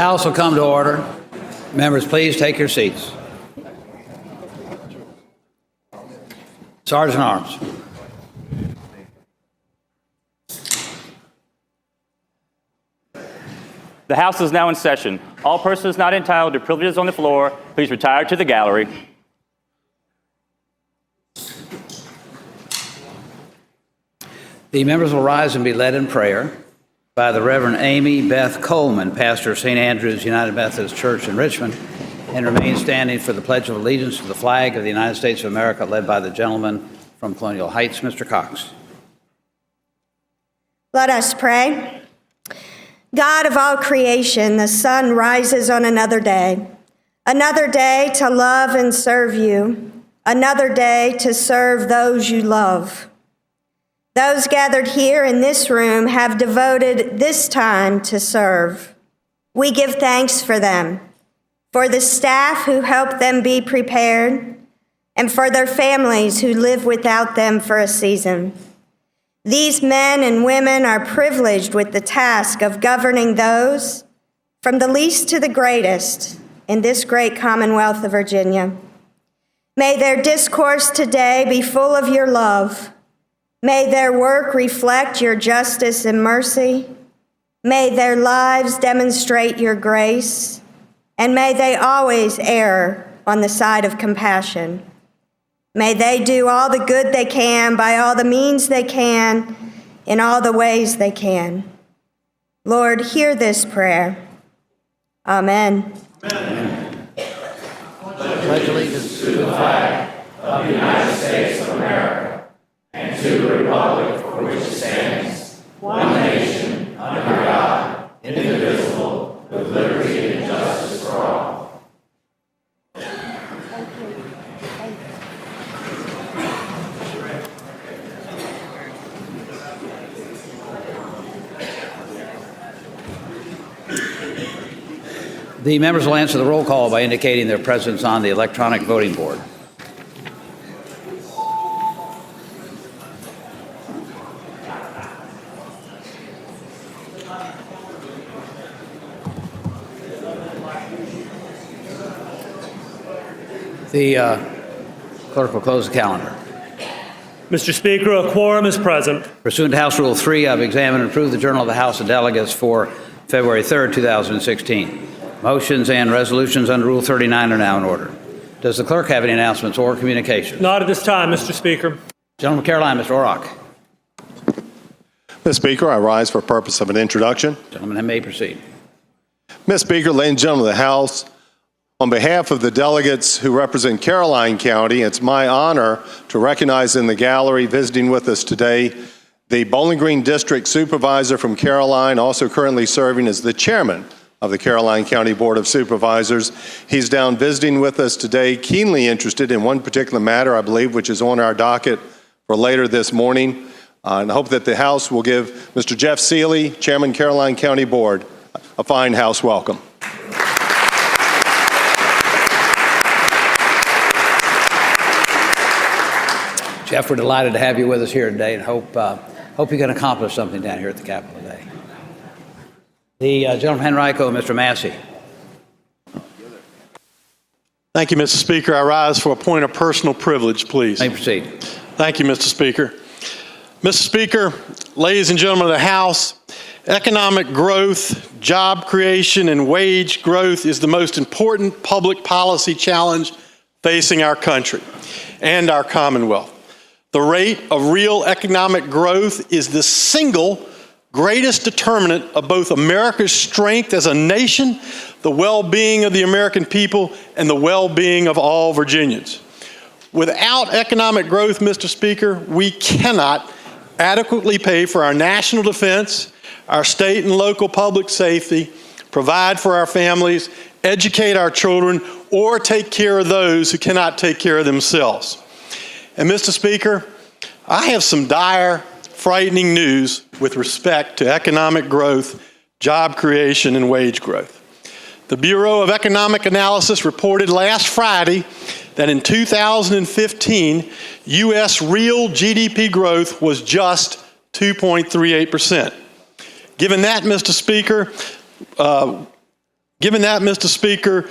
House will come to order. Members, please take your seats. Sergeant Arms. The House is now in session. All persons not entitled to privileges on the floor, please retire to the gallery. The members will rise and be led in prayer by the Reverend Amy Beth Coleman, pastor of St. Andrew's United Methodist Church in Richmond, and remain standing for the Pledge of Allegiance to the flag of the United States of America, led by the gentleman from Colonial Heights, Mr. Cox. Let us pray. God of all creation, the sun rises on another day to love and serve you, another day to serve those you love. Those gathered here in this room have devoted this time to serve. We give thanks for them, for the staff who help them be prepared, and for their families who live without them for a season. These men and women are privileged with the task of governing those, from the least to the greatest, in this great Commonwealth of Virginia. May their discourse today be full of your love. May their work reflect your justice and mercy. May their lives demonstrate your grace. And may they always err on the side of compassion. May they do all the good they can by all the means they can, in all the ways they can. Lord, hear this prayer. Amen. Amen. Pledge allegiance to the flag of the United States of America and to the republic for which it stands, one nation, under God, indivisible, with liberty and justice for all. The members will answer the roll call by indicating their presence on the electronic voting board. The clerk will close the calendar. Mr. Speaker, a quorum is present. Pursuant to House Rule 3, I've examined and approved the Journal of the House of Delegates for February 3rd, 2016. Motions and resolutions under Rule 39 are now in order. Does the clerk have any announcements or communications? Not at this time, Mr. Speaker. Gentleman from Carolina, Mr. Orrock. Mr. Speaker, I rise for purpose of an introduction. Gentleman may proceed. Mr. Speaker, ladies and gentlemen of the House, on behalf of the delegates who represent Caroline County, it's my honor to recognize in the gallery visiting with us today the Bowling Green District Supervisor from Caroline, also currently serving as the chairman of the Caroline County Board of Supervisors. He's down visiting with us today, keenly interested in one particular matter, I believe, which is on our docket for later this morning. And I hope that the House will give Mr. Jeff Seeley, Chairman, Caroline County Board, a fine House welcome. Jeff, we're delighted to have you with us here today and hope you can accomplish something down here at the Capitol today. The gentleman from Henrico, Mr. Massey. Thank you, Mr. Speaker. I rise for a point of personal privilege, please. May proceed. Thank you, Mr. Speaker. Mr. Speaker, ladies and gentlemen of the House, economic growth, job creation, and wage growth is the most important public policy challenge facing our country and our Commonwealth. The rate of real economic growth is the single greatest determinant of both America's strength as a nation, the well-being of the American people, and the well-being of all Virginians. Without economic growth, Mr. Speaker, we cannot adequately pay for our national defense, our state and local public safety, provide for our families, educate our children, or take care of those who cannot take care of themselves. And Mr. Speaker, I have some dire, frightening news with respect to economic growth, job creation, and wage growth. The Bureau of Economic Analysis reported last Friday that in 2015, U.S. real GDP growth was just 2.38%. Given that, Mr. Speaker, Given that, Mr. Speaker,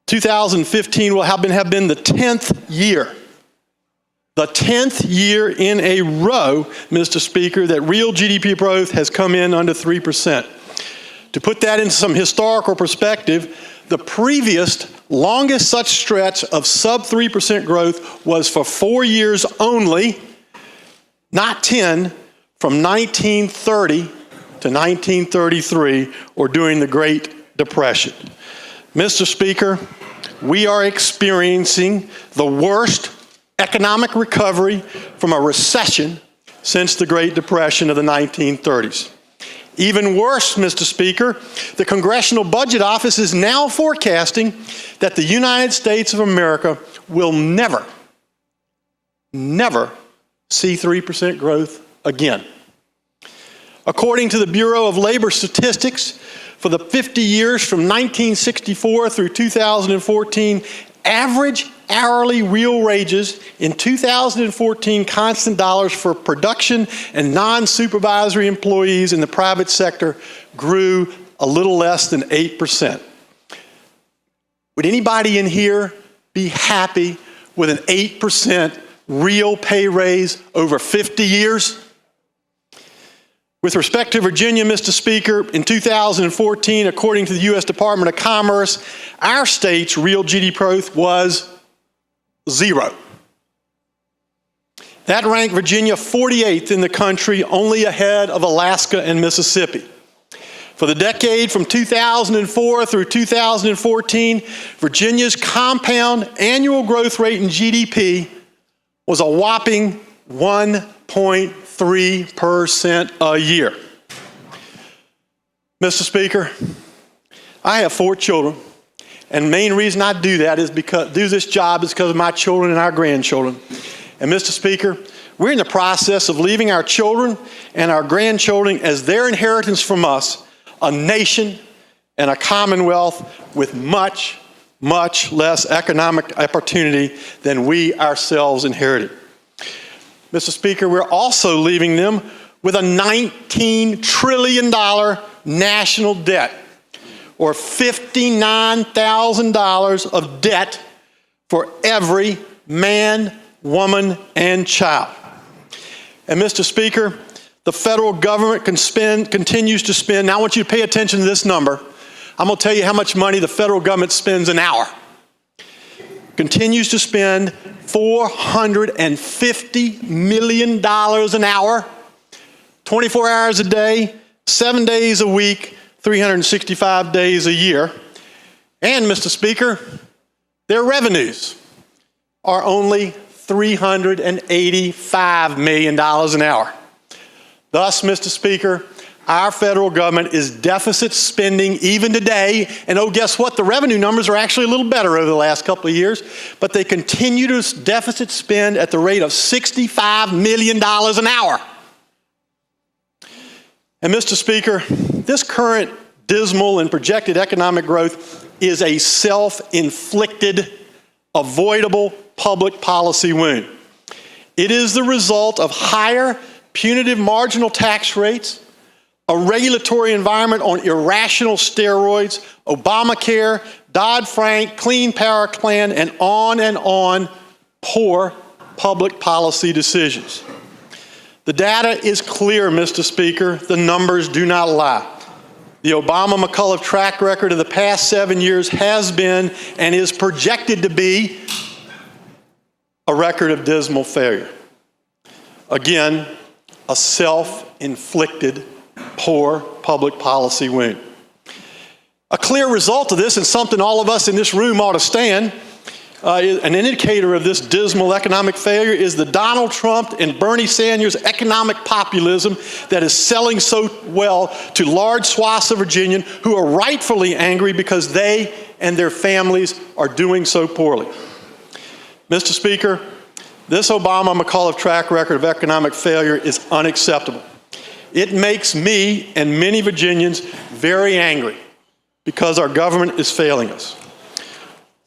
2015 will have been the 10th year in a row, Mr. Speaker, that real GDP growth has come in under 3%. To put that into some historical perspective, the previous longest such stretch of sub 3% growth was for 4 years only, not 10, from 1930 to 1933, or during the Great Depression. Mr. Speaker, we are experiencing the worst economic recovery from a recession since the Great Depression of the 1930s. Even worse, Mr. Speaker, the Congressional Budget Office is now forecasting that the United States of America will never see 3% growth again. According to the Bureau of Labor Statistics, for the 50 years from 1964 through 2014, average hourly real wages in 2014 constant dollars for production and non-supervisory employees in the private sector grew a little less than 8%. Would anybody in here be happy with an 8% real pay raise over 50 years? With respect to Virginia, Mr. Speaker, in 2014, according to the U.S. Department of Commerce, our state's real GDP growth was 0. That ranked Virginia 48th in the country, only ahead of Alaska and Mississippi. For the decade from 2004 through 2014, Virginia's compound annual growth rate in GDP was a whopping 1.3% a year. Mr. Speaker, I have 4 children, and the main reason I do that is because this job is because of my children and our grandchildren. And Mr. Speaker, we're in the process of leaving our children and our grandchildren as their inheritance from us, a nation and a commonwealth with much, much less economic opportunity than we ourselves inherited. Mr. Speaker, we're also leaving them with a $19 trillion national debt, or $59,000 of debt for every man, woman, and child. And Mr. Speaker, the federal government continues to spend. Now I want you to pay attention to this number. I'm going to tell you how much money the federal government spends an hour. Continues to spend $450 million an hour, 24 hours a day, 7 days a week, 365 days a year. And, Mr. Speaker, their revenues are only $385 million an hour. Thus, Mr. Speaker, our federal government is deficit spending even today. And oh, guess what? The revenue numbers are actually a little better over the last couple of years, but they continue to deficit spend at the rate of $65 million an hour. And Mr. Speaker, this current dismal and projected economic growth is a self-inflicted, avoidable public policy wound. It is the result of higher punitive marginal tax rates, a regulatory environment on irrational steroids, Obamacare, Dodd-Frank, Clean Power Plan, and on poor public policy decisions. The data is clear, Mr. Speaker. The numbers do not lie. The Obama-McAuliffe track record of the past 7 years has been and is projected to be a record of dismal failure. Again, a self-inflicted poor public policy wound. A clear result of this, and something all of us in this room ought to stand, an indicator of this dismal economic failure, is the Donald Trump and Bernie Sanders economic populism that is selling so well to large swaths of Virginians who are rightfully angry because they and their families are doing so poorly. Mr. Speaker, this Obama-McAuliffe track record of economic failure is unacceptable. It makes me and many Virginians very angry because our government is failing us.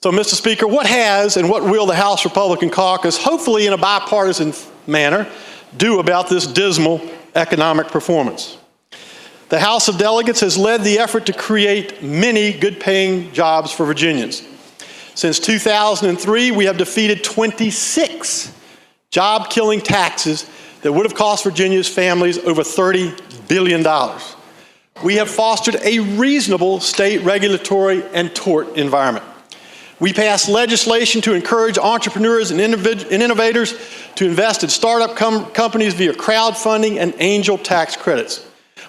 So, Mr. Speaker, what has and what will the House Republican Caucus, hopefully in a bipartisan manner, do about this dismal economic performance? The House of Delegates has led the effort to create many good-paying jobs for Virginians. Since 2003, we have defeated 26 job-killing taxes that would have cost Virginia's families over $30 billion. We have fostered a reasonable state regulatory and tort environment. We passed legislation to encourage entrepreneurs and innovators to invest in startup companies via crowdfunding and angel tax credits.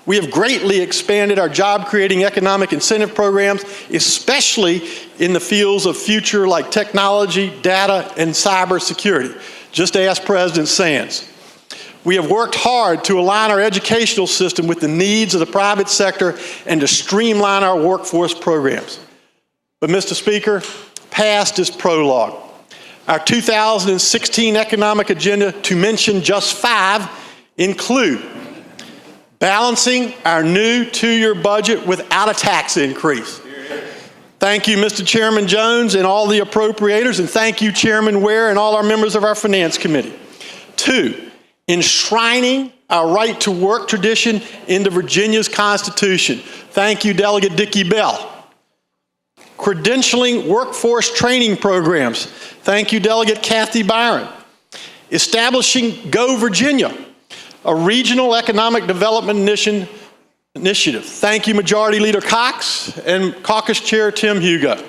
We have greatly expanded our job-creating economic incentive programs, especially in the fields of future like technology, data, and cybersecurity. Just ask President Sands. We have worked hard to align our educational system with the needs of the private sector and to streamline our workforce programs. But, Mr. Speaker, past is prologue. Our 2016 economic agenda, to mention just 5, include balancing our new 2-year budget without a tax increase. Thank you, Mr. Chairman Jones and all the appropriators, and thank you, Chairman Ware, and all our members of our Finance Committee. 2, enshrining our right to work tradition into Virginia's Constitution. Thank you, Delegate Dickey Bell. Credentialing workforce training programs. Thank you, Delegate Kathy Byron. Establishing Go Virginia, a regional economic development initiative. Thank you, Majority Leader Cox and Caucus Chair Tim Hugo.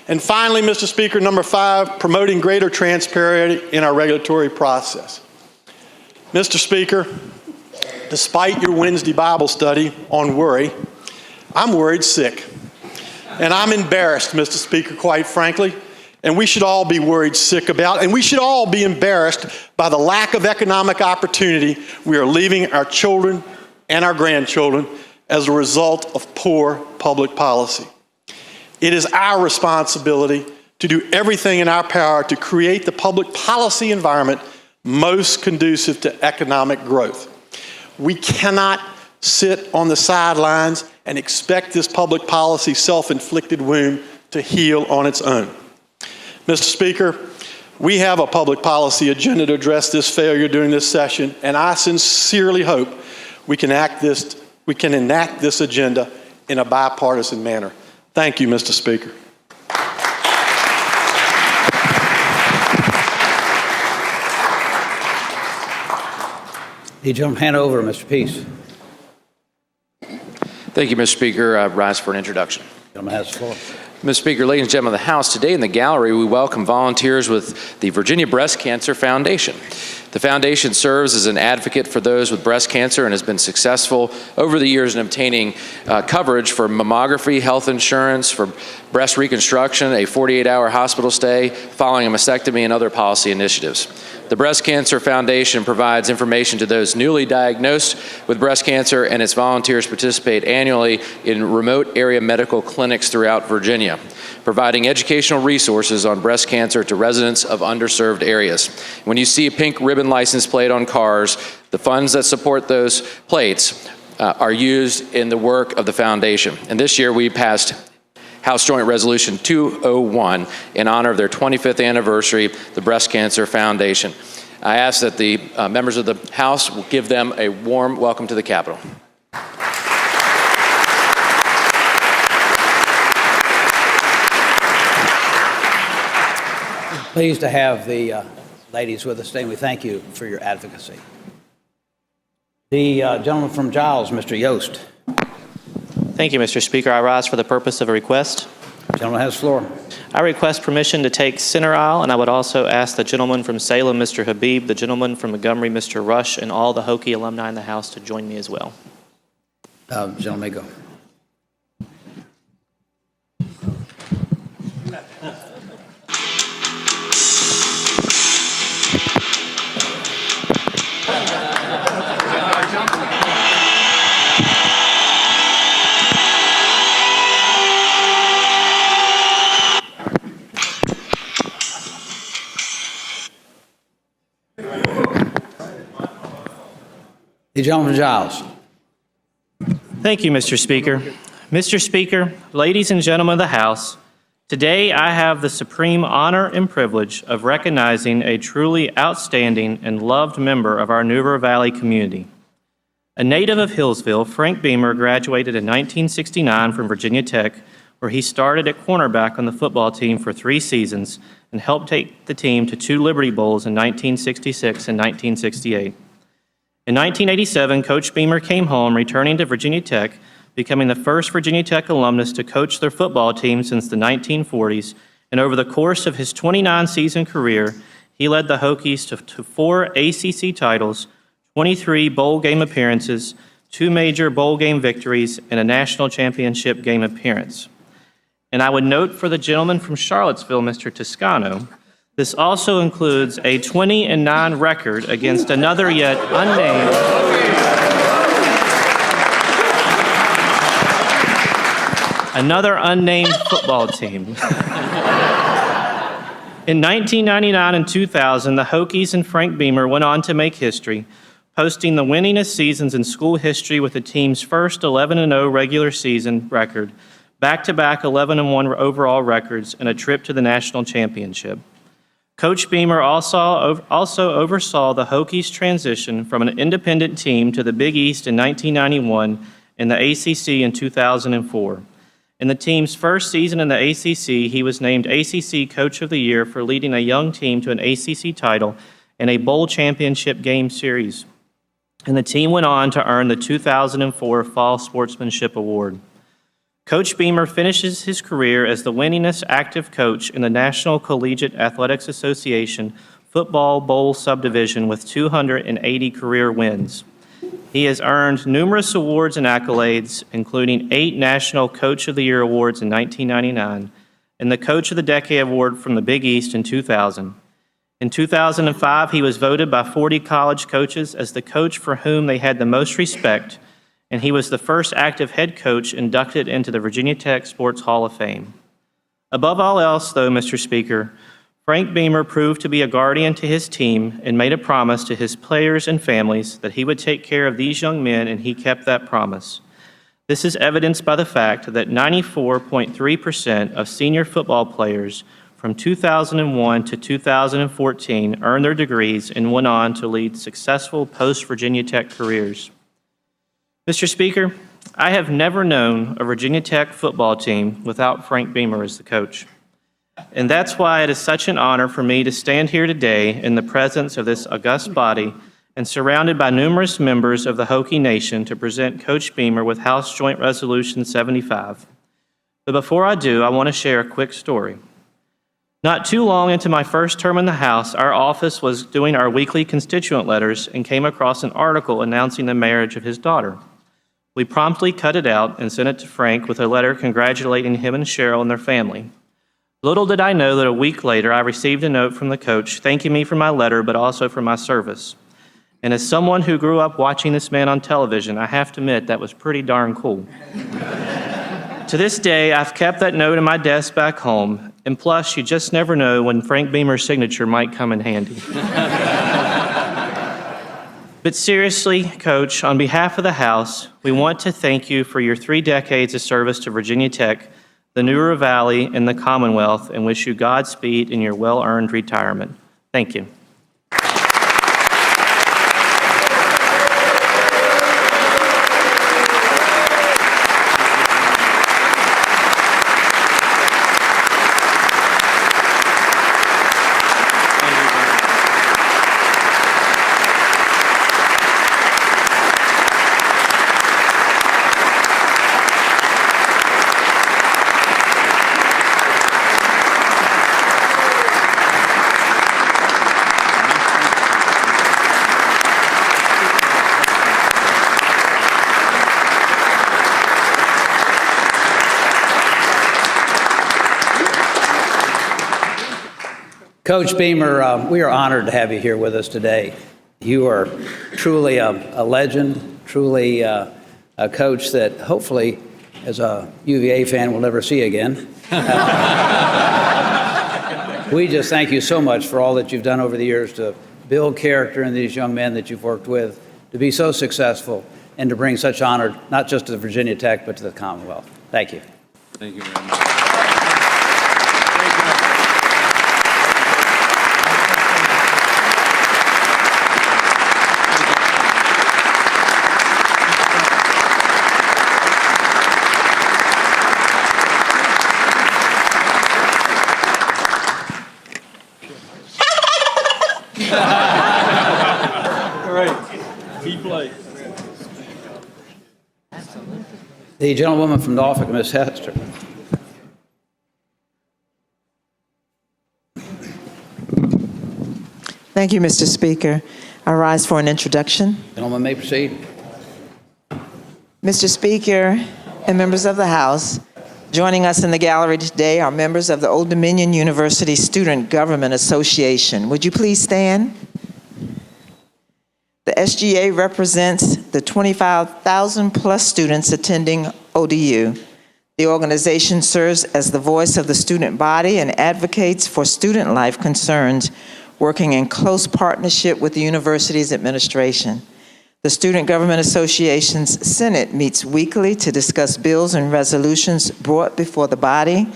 And finally, Mr. Speaker, number 5, promoting greater transparency in our regulatory process. Mr. Speaker, despite your Wednesday Bible study on worry, I'm worried sick. And I'm embarrassed, Mr. Speaker, quite frankly. And we should all be worried sick about, and we should all be embarrassed by the lack of economic opportunity we are leaving our children and our grandchildren as a result of poor public policy. It is our responsibility to do everything in our power to create the public policy environment most conducive to economic growth. We cannot sit on the sidelines and expect this public policy self-inflicted wound to heal on its own. Mr. Speaker, we have a public policy agenda to address this failure during this session, and I sincerely hope we can enact this agenda in a bipartisan manner. Thank you, Mr. Speaker. The gentleman hand over to Mr. Peace. Thank you, Mr. Speaker. I rise for an introduction. The gentleman has the floor. Mr. Speaker, ladies and gentlemen of the House, today in the gallery we welcome volunteers with the Virginia Breast Cancer Foundation. The foundation serves as an advocate for those with breast cancer and has been successful over the years in obtaining coverage for mammography, health insurance, for breast reconstruction, a 48-hour hospital stay, following a mastectomy, and other policy initiatives. The Breast Cancer Foundation provides information to those newly diagnosed with breast cancer, and its volunteers participate annually in remote area medical clinics throughout Virginia, providing educational resources on breast cancer to residents of underserved areas. When you see a pink ribbon license plate on cars, the funds that support those plates are used in the work of the foundation. And this year we passed House Joint Resolution 201 in honor of their 25th anniversary, the Breast Cancer Foundation. I ask that the members of the House will give them a warm welcome to the Capitol. Pleased to have the ladies with us today, and we thank you for your advocacy. The gentleman from Giles, Mr. Yost. Thank you, Mr. Speaker. I rise for the purpose of a request. The gentleman has the floor. I request permission to take center aisle, and I would also ask the gentleman from Salem, Mr. Habib, the gentleman from Montgomery, Mr. Rush, and all the Hokie alumni in the House to join me as well. Gentleman may go. The gentleman from Giles. Thank you, Mr. Speaker. Mr. Speaker, ladies and gentlemen of the House, today I have the supreme honor and privilege of recognizing a truly outstanding and loved member of our New River Valley community. A native of Hillsville, Frank Beamer graduated in 1969 from Virginia Tech, where he started at cornerback on the football team for 3 seasons and helped take the team to 2 Liberty Bowls in 1966 and 1968. In 1987, Coach Beamer came home, returning to Virginia Tech, becoming the first Virginia Tech alumnus to coach their football team since the 1940s, and over the course of his 29-season career, he led the Hokies to 4 ACC titles, 23 bowl game appearances, 2 major bowl game victories, and a national championship game appearance. And I would note for the gentleman from Charlottesville, Mr. Toscano, this also includes a 20-9 record against another yet unnamed football team. In 1999 and 2000, the Hokies and Frank Beamer went on to make history, posting the winningest seasons in school history with the team's first 11-0 regular season record, back-to-back 11-1 overall records, and a trip to the national championship. Coach Beamer also oversaw the Hokies' transition from an independent team to the Big East in 1991 and the ACC in 2004. In the team's first season in the ACC, he was named ACC Coach of the Year for leading a young team to an ACC title and a bowl championship game series. And the team went on to earn the 2004 Fall Sportsmanship Award. Coach Beamer finishes his career as the winningest active coach in the National Collegiate Athletics Association Football Bowl Subdivision with 280 career wins. He has earned numerous awards and accolades, including 8 National Coach of the Year awards in 1999 and the Coach of the Decade award from the Big East in 2000. In 2005, he was voted by 40 college coaches as the coach for whom they had the most respect, and he was the first active head coach inducted into the Virginia Tech Sports Hall of Fame. Above all else, though, Mr. Speaker, Frank Beamer proved to be a guardian to his team and made a promise to his players and families that he would take care of these young men, and he kept that promise. This is evidenced by the fact that 94.3% of senior football players from 2001 to 2014 earned their degrees and went on to lead successful post-Virginia Tech careers. Mr. Speaker, I have never known a Virginia Tech football team without Frank Beamer as the coach. And that's why it is such an honor for me to stand here today in the presence of this august body and surrounded by numerous members of the Hokie Nation to present Coach Beamer with House Joint Resolution 75. But before I do, I want to share a quick story. Not too long into my first term in the House, our office was doing our weekly constituent letters and came across an article announcing the marriage of his daughter. We promptly cut it out and sent it to Frank with a letter congratulating him and Cheryl and their family. Little did I know that a week later I received a note from the coach thanking me for my letter, but also for my service. And as someone who grew up watching this man on television, I have to admit that was pretty darn cool. To this day, I've kept that note in my desk back home, and plus, you just never know when Frank Beamer's signature might come in handy. But seriously, Coach, on behalf of the House, we want to thank you for your 3 decades of service to Virginia Tech, the New River Valley, and the Commonwealth, and wish you Godspeed in your well-earned retirement. Thank you. Coach Beamer, we are honored to have you here with us today. You are truly a legend, truly a coach that hopefully, as a UVA fan, we'll never see again. We just thank you so much for all that you've done over the years to build character in these young men that you've worked with, to be so successful, and to bring such honor, not just to Virginia Tech, but to the Commonwealth. Thank you. Thank you very much. All right. Key play. The gentlewoman from Norfolk, Ms. Hester. Thank you, Mr. Speaker. I rise for an introduction. Gentleman may proceed. Mr. Speaker and members of the House, joining us in the gallery today are members of the Old Dominion University Student Government Association. Would you please stand? The SGA represents the 25,000 plus students attending ODU. The organization serves as the voice of the student body and advocates for student life concerns, working in close partnership with the university's administration. The Student Government Association's Senate meets weekly to discuss bills and resolutions brought before the body.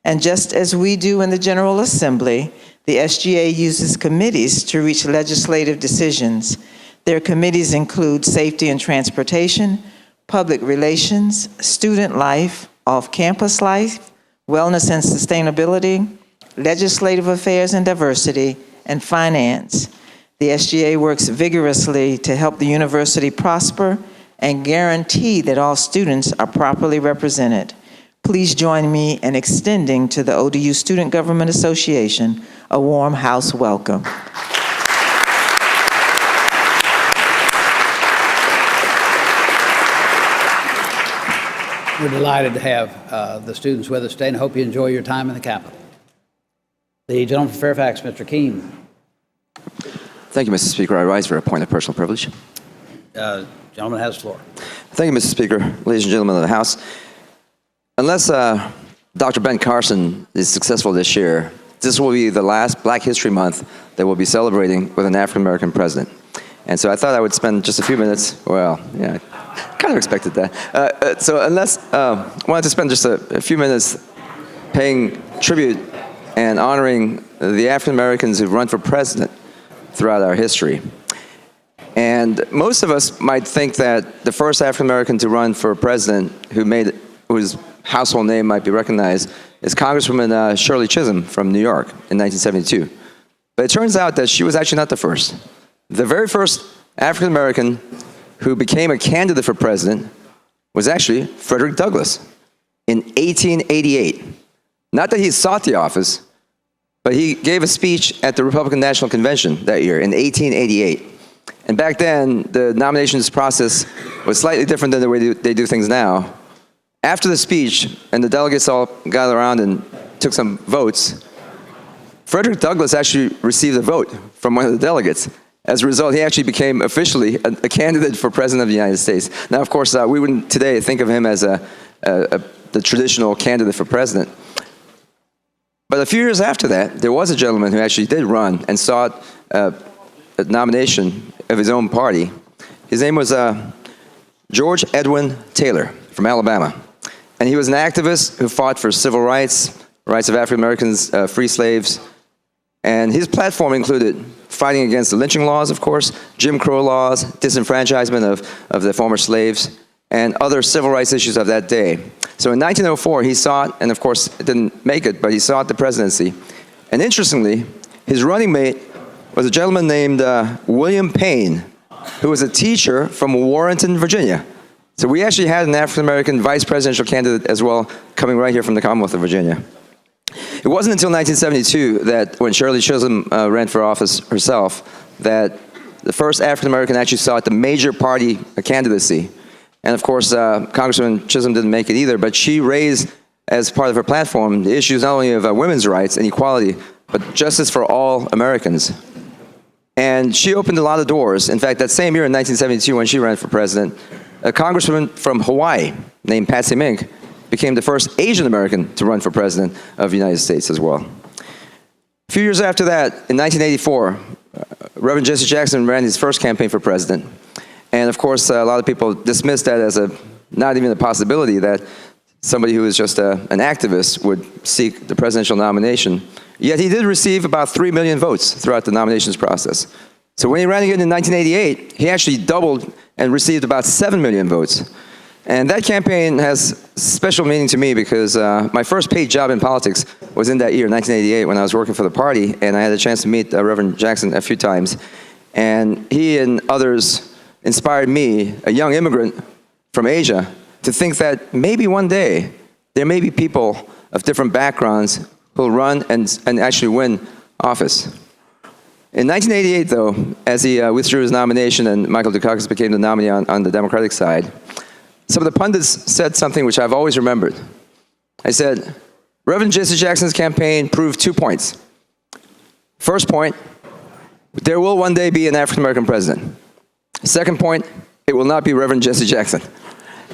And just as we do in the General Assembly, the SGA uses committees to reach legislative decisions. Their committees include Safety and Transportation, Public Relations, Student Life, Off-Campus Life, Wellness and Sustainability, Legislative Affairs and Diversity, and Finance. The SGA works vigorously to help the university prosper and guarantee that all students are properly represented. Please join me in extending to the ODU Student Government Association a warm House welcome. We're delighted to have the students with us today and hope you enjoy your time in the Capitol. The gentleman from Fairfax, Mr. Keene. Thank you, Mr. Speaker. I rise for a point of personal privilege. Gentleman has the floor. Thank you, Mr. Speaker. Ladies and gentlemen of the House, unless Dr. Ben Carson is successful this year, this will be the last Black History Month that we'll be celebrating with an African-American president. And so I thought I would spend just a few minutes, well, yeah, I kind of expected that. I wanted to spend just a few minutes paying tribute and honoring the African Americans who've run for president throughout our history. And most of us might think that the first African American to run for president whose household name might be recognized is Congresswoman Shirley Chisholm from New York in 1972. But it turns out that she was actually not the first. The very first African American who became a candidate for president was actually Frederick Douglass in 1888. Not that he sought the office, but he gave a speech at the Republican National Convention that year in 1888. And back then, the nominations process was slightly different than the way they do things now. After the speech, and the delegates all gathered around and took some votes, Frederick Douglass actually received a vote from one of the delegates. As a result, he actually became officially a candidate for president of the United States. Now, of course, we wouldn't today think of him as the traditional candidate for president. But a few years after that, there was a gentleman who actually did run and sought a nomination of his own party. His name was George Edwin Taylor from Alabama. And he was an activist who fought for civil rights, rights of African Americans, free slaves. And his platform included fighting against the lynching laws, of course, Jim Crow laws, disenfranchisement of the former slaves, and other civil rights issues of that day. So in 1904, he sought, and of course it didn't make it, but he sought the presidency. And interestingly, his running mate was a gentleman named William Payne, who was a teacher from Warrenton, Virginia. So we actually had an African-American vice presidential candidate as well, coming right here from the Commonwealth of Virginia. It wasn't until 1972 that when Shirley Chisholm ran for office herself, that the first African-American actually sought the major party candidacy. And of course, Congresswoman Chisholm didn't make it either, but she raised, as part of her platform, the issues not only of women's rights and equality, but justice for all Americans. And she opened a lot of doors. In fact, that same year in 1972, when she ran for president, a congresswoman from Hawaii named Patsy Mink became the first Asian American to run for president of the United States as well. A few years after that, in 1984, Reverend Jesse Jackson ran his first campaign for president. And of course, a lot of people dismissed that as not even a possibility that somebody who was just an activist would seek the presidential nomination. Yet he did receive about 3 million votes throughout the nominations process. So when he ran again in 1988, he actually doubled and received about 7 million votes. And that campaign has special meaning to me because my first paid job in politics was in that year, 1988, when I was working for the party, and I had a chance to meet Reverend Jackson a few times. And he and others inspired me, a young immigrant from Asia, to think that maybe one day there may be people of different backgrounds who will run and actually win office. In 1988, though, as he withdrew his nomination and Michael Dukakis became the nominee on the Democratic side, some of the pundits said something which I've always remembered. I said, Reverend Jesse Jackson's campaign proved 2 points. First point, there will one day be an African-American president. Second point, it will not be Reverend Jesse Jackson.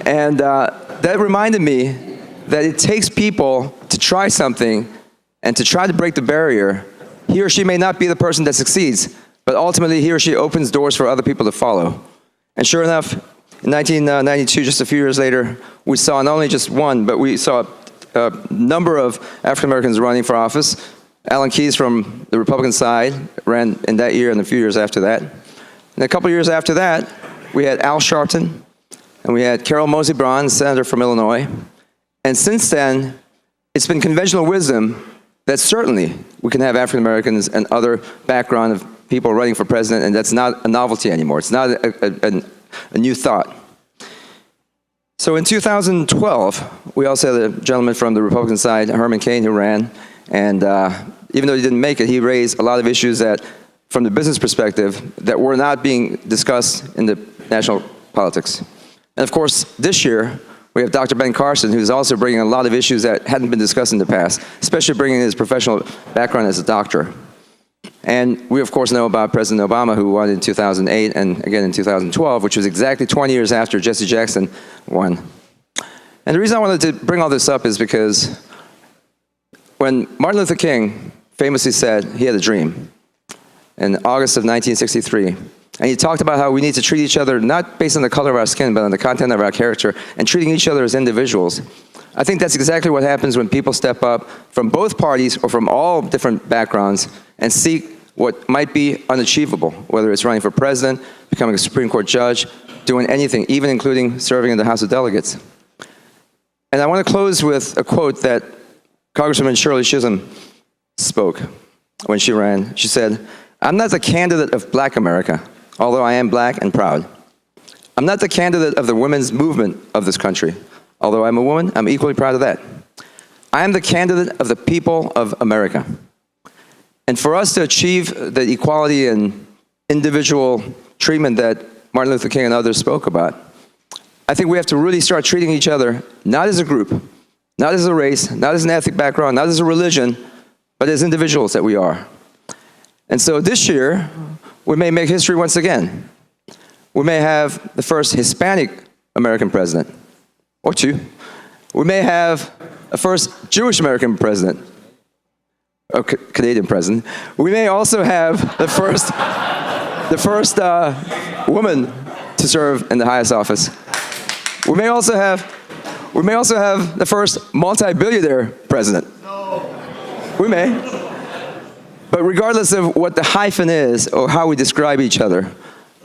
And that reminded me that it takes people to try something and to try to break the barrier. He or she may not be the person that succeeds, but ultimately he or she opens doors for other people to follow. And sure enough, in 1992, just a few years later, we saw not only just one, but we saw a number of African Americans running for office. Alan Keyes from the Republican side ran in that year and a few years after that. And a couple years after that, we had Al Sharpton, and we had Carol Mosey Braun, senator from Illinois. And since then, it's been conventional wisdom that certainly we can have African Americans and other background of people running for president, and that's not a novelty anymore. It's not a new thought. So in 2012, we also had a gentleman from the Republican side, Herman Cain, who ran, and even though he didn't make it, he raised a lot of issues that, from the business perspective, that were not being discussed in the national politics. And of course, this year, we have Dr. Ben Carson, who's also bringing a lot of issues that hadn't been discussed in the past, especially bringing his professional background as a doctor. And we, of course, know about President Obama, who won in 2008 and again in 2012, which was exactly 20 years after Jesse Jackson won. And the reason I wanted to bring all this up is because when Martin Luther King famously said he had a dream in August of 1963, and he talked about how we need to treat each other not based on the color of our skin, but on the content of our character, and treating each other as individuals. I think that's exactly what happens when people step up from both parties or from all different backgrounds and seek what might be unachievable, whether it's running for president, becoming a Supreme Court judge, doing anything, even including serving in the House of Delegates. And I want to close with a quote that Congresswoman Shirley Chisholm spoke when she ran. She said, "I'm not the candidate of Black America, although I am Black and proud. I'm not the candidate of the women's movement of this country. Although I'm a woman, I'm equally proud of that. I am the candidate of the people of America." And for us to achieve the equality and individual treatment that Martin Luther King and others spoke about, I think we have to really start treating each other not as a group, not as a race, not as an ethnic background, not as a religion, but as individuals that we are. And so this year, we may make history once again. We may have the first Hispanic American president, or two. We may have a first Jewish American president, or Canadian president. We may also have the first woman to serve in the highest office. We may also have the first multi-billionaire president. We may. But regardless of what the hyphen is or how we describe each other,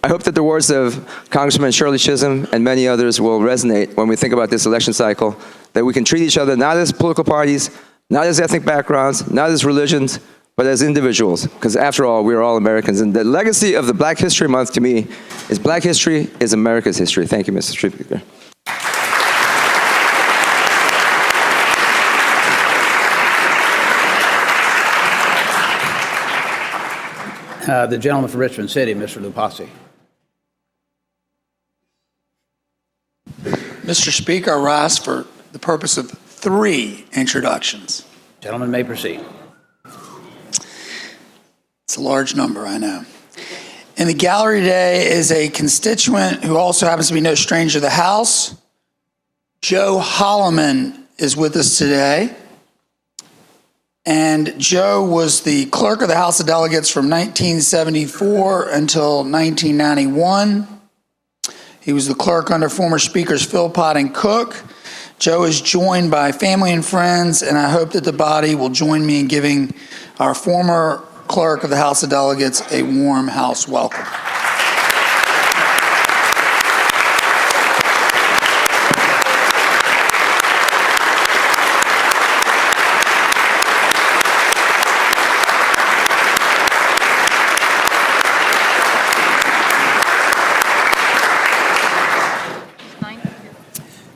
I hope that the words of Congresswoman Shirley Chisholm and many others will resonate when we think about this election cycle, that we can treat each other not as political parties, not as ethnic backgrounds, not as religions, but as individuals, because after all, we are all Americans. And the legacy of the Black History Month to me is Black history is America's history. Thank you, Mr. Speaker. The gentleman from Richmond City, Mr. Lupasi. Mr. Speaker, I rise for the purpose of 3 introductions. Gentleman may proceed. It's a large number, I know. In the gallery today is a constituent who also happens to be no stranger to the House. Joe Holloman is with us today. And Joe was the clerk of the House of Delegates from 1974 until 1991. He was the clerk under former Speakers Philpott and Cook. Joe is joined by family and friends, and I hope that the body will join me in giving our former clerk of the House of Delegates a warm House welcome.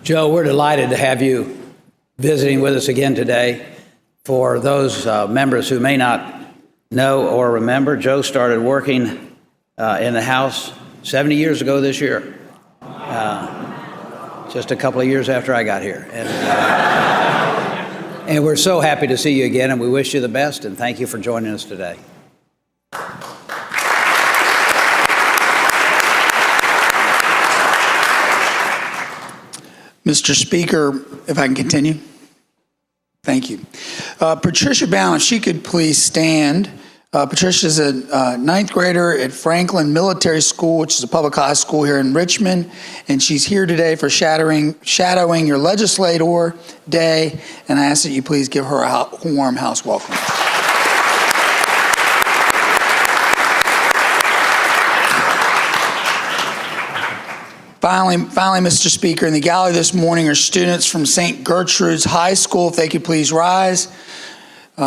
Joe, we're delighted to have you visiting with us again today. For those members who may not know or remember, Joe started working in the House 70 years ago this year, just a couple of years after I got here. And we're so happy to see you again, and we wish you the best, and thank you for joining us today. Mr. Speaker, if I can continue. Thank you. Patricia Bound, if she could please stand. Patricia's a ninth grader at Franklin Military School, which is a public high school here in Richmond, and she's here today for shadowing your legislator day, and I ask that you please give her a warm house welcome. Finally, Mr. Speaker, in the gallery this morning are students from St. Gertrude's High School. If they could please rise.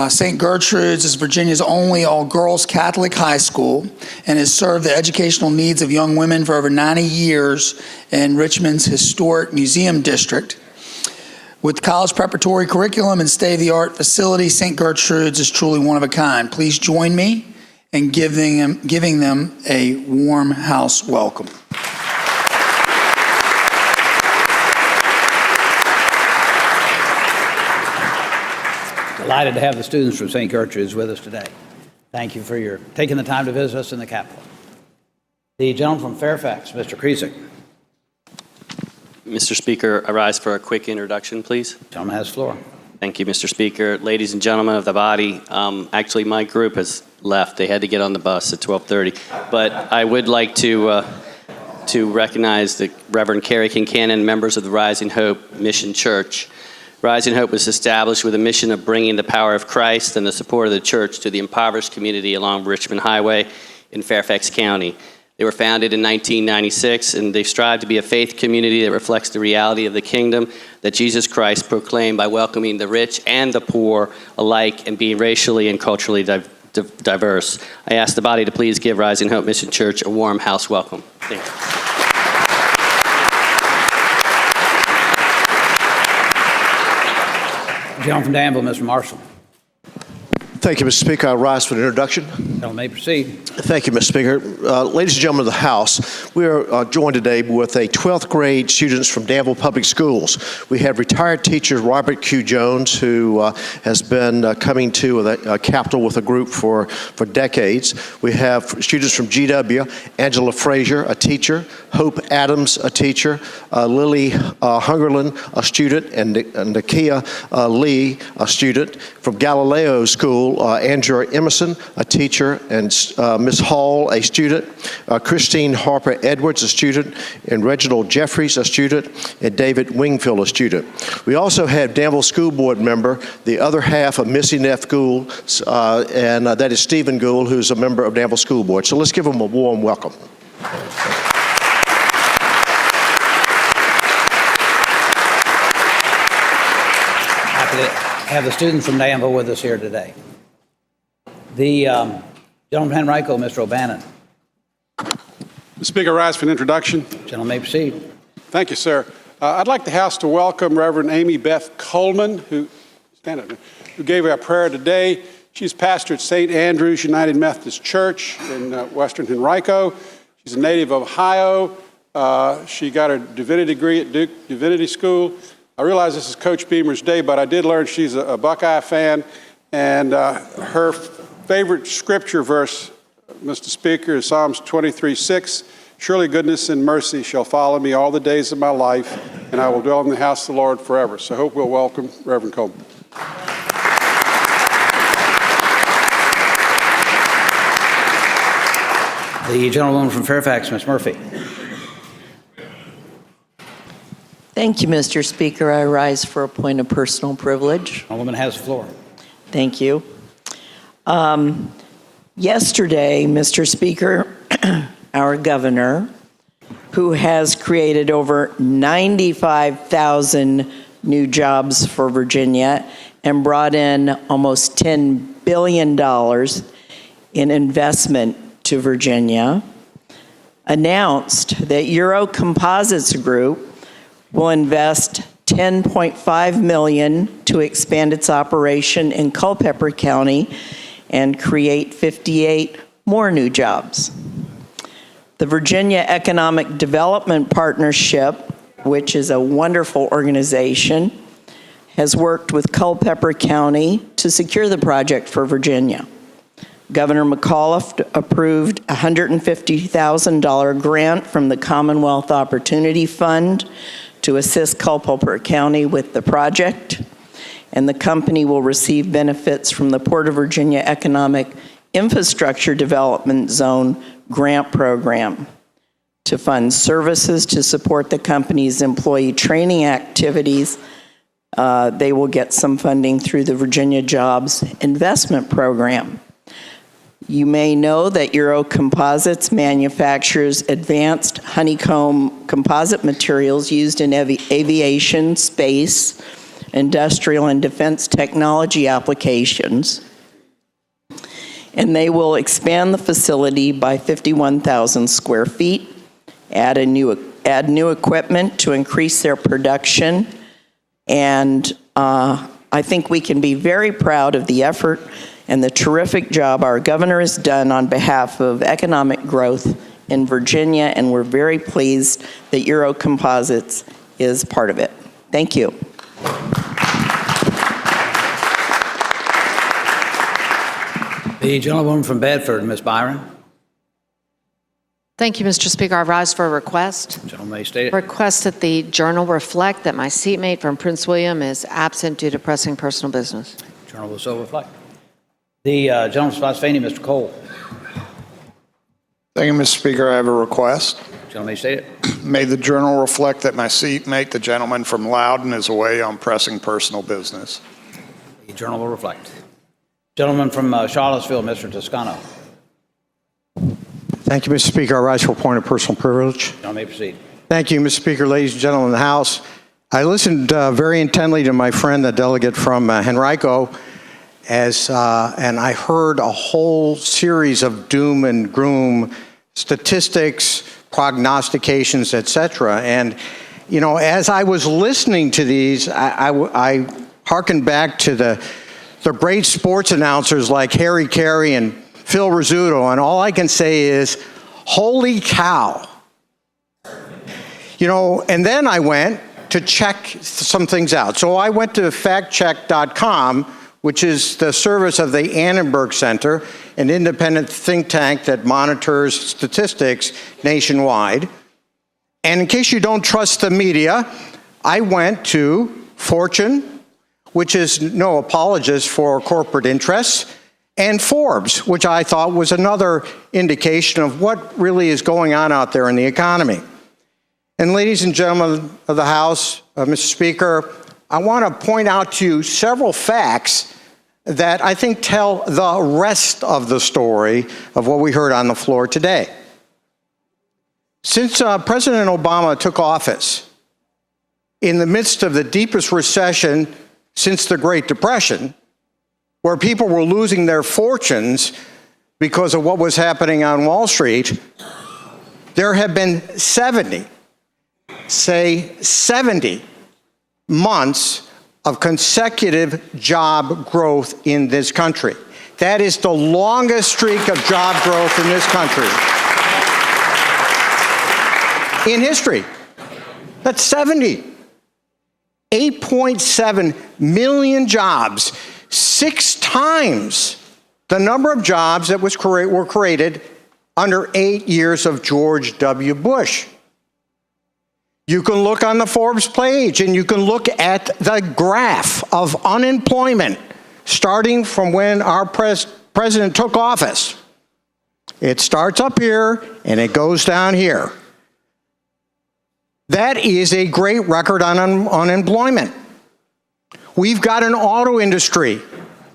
St. Gertrude's is Virginia's only all-girls Catholic high school and has served the educational needs of young women for over 90 years in Richmond's historic museum district. With college preparatory curriculum and state-of-the-art facility, St. Gertrude's is truly one of a kind. Please join me in giving them a warm house welcome. Delighted to have the students from St. Gertrude's with us today. Thank you for taking the time to visit us in the Capitol. The gentleman from Fairfax, Mr. Krizik. Mr. Speaker, I rise for a quick introduction, please. The gentleman has the floor. Thank you, Mr. Speaker. Ladies and gentlemen of the body, actually my group has left. They had to get on the bus at 12:30. But I would like to recognize the Reverend Carrie Kincannon, members of the Rising Hope Mission Church. Rising Hope was established with a mission of bringing the power of Christ and the support of the church to the impoverished community along Richmond Highway in Fairfax County. They were founded in 1996, and they strive to be a faith community that reflects the reality of the kingdom that Jesus Christ proclaimed by welcoming the rich and the poor alike and being racially and culturally diverse. I ask the body to please give Rising Hope Mission Church a warm house welcome. Thank you. Gentleman from Danville, Mr. Marshall. Thank you, Mr. Speaker. I rise for the introduction. Gentleman may proceed. Thank you, Mr. Speaker. Ladies and gentlemen of the House, we are joined today with 12th grade students from Danville Public Schools. We have retired teacher Robert Q. Jones, who has been coming to the Capitol with a group for decades. We have students from GW, Angela Frazier, a teacher, Hope Adams, a teacher, Lily Hungerland, a student, and Nakia Lee, a student. From Galileo School, Andrew Emerson, a teacher, and Ms. Hall, a student, Christine Harper Edwards, a student, and Reginald Jeffries, a student, and David Wingfield, a student. We also have Danville School Board member, the other half of Missy Neff Gould, and that is Stephen Gould, who's a member of Danville School Board. So let's give them a warm welcome. Happy to have the students from Danville with us here today. The gentleman from Henrico, Mr. O'Bannon. Mr. Speaker, I rise for an introduction. Gentleman may proceed. Thank you, sir. I'd like the House to welcome Reverend Amy Beth Coleman, who gave our prayer today. She's pastor at St. Andrew's United Methodist Church in Western Henrico. She's a native of Ohio. She got her divinity degree at Duke Divinity School. I realize this is Coach Beamer's day, but I did learn she's a Buckeye fan, and her favorite scripture verse, Mr. Speaker, is Psalms 23:6. Surely goodness and mercy shall follow me all the days of my life, and I will dwell in the house of the Lord forever. So I hope we'll welcome Reverend Coleman. The gentlewoman from Fairfax, Ms. Murphy. Thank you, Mr. Speaker. I rise for a point of personal privilege. The woman has the floor. Thank you. Yesterday, Mr. Speaker, our governor, who has created over 95,000 new jobs for Virginia and brought in almost $10 billion in investment to Virginia, announced that Euro Composites Group will invest $10.5 million to expand its operation in Culpeper County and create 58 more new jobs. The Virginia Economic Development Partnership, which is a wonderful organization, has worked with Culpeper County to secure the project for Virginia. Governor McAuliffe approved a $150,000 grant from the Commonwealth Opportunity Fund to assist Culpeper County with the project, and the company will receive benefits from the Port of Virginia Economic Infrastructure Development Zone grant program to fund services to support the company's employee training activities. They will get some funding through the Virginia Jobs Investment Program. You may know that Euro Composites manufactures advanced honeycomb composite materials used in aviation, space, industrial, and defense technology applications. And they will expand the facility by 51,000 square feet, add new equipment to increase their production, and I think we can be very proud of the effort and the terrific job our governor has done on behalf of economic growth in Virginia, and we're very pleased that Euro Composites is part of it. Thank you. The gentlewoman from Bedford, Ms. Byron. Thank you, Mr. Speaker. I rise for a request. Gentleman may state it. Request that the Journal reflect that my seatmate from Prince William is absent due to pressing personal business. Journal will so reflect. The gentleman from Spotsylvania, Mr. Cole. Thank you, Mr. Speaker. I have a request. Gentleman may state it. May the Journal reflect that my seatmate, the gentleman from Loudon, is away on pressing personal business. The Journal will reflect. Gentleman from Charlottesville, Mr. Toscano. Thank you, Mr. Speaker. I rise for a point of personal privilege. Gentleman may proceed. Thank you, Mr. Speaker. Ladies and gentlemen of the House, I listened very intently to my friend, the delegate from Henrico, and I heard a whole series of doom and gloom statistics, prognostications, etc. And, you know, as I was listening to these, I hearkened back to the great sports announcers like Harry Carey and Phil Rizzuto, and all I can say is, holy cow. You know, and then I went to check some things out. So I went to factcheck.com, which is the service of the Annenberg Center, an independent think tank that monitors statistics nationwide. And in case you don't trust the media, I went to Fortune, which is no apologist for corporate interests, and Forbes, which I thought was another indication of what really is going on out there in the economy. And ladies and gentlemen of the House, Mr. Speaker, I want to point out to you several facts that I think tell the rest of the story of what we heard on the floor today. Since President Obama took office, in the midst of the deepest recession since the Great Depression, where people were losing their fortunes because of what was happening on Wall Street, there have been 70 months of consecutive job growth in this country. That is the longest streak of job growth in this country in history. That's 70. 8.7 million jobs, 6 times the number of jobs that were created under 8 years of George W. Bush. You can look on the Forbes page and you can look at the graph of unemployment starting from when our president took office. It starts up here and it goes down here. That is a great record on unemployment. We've got an auto industry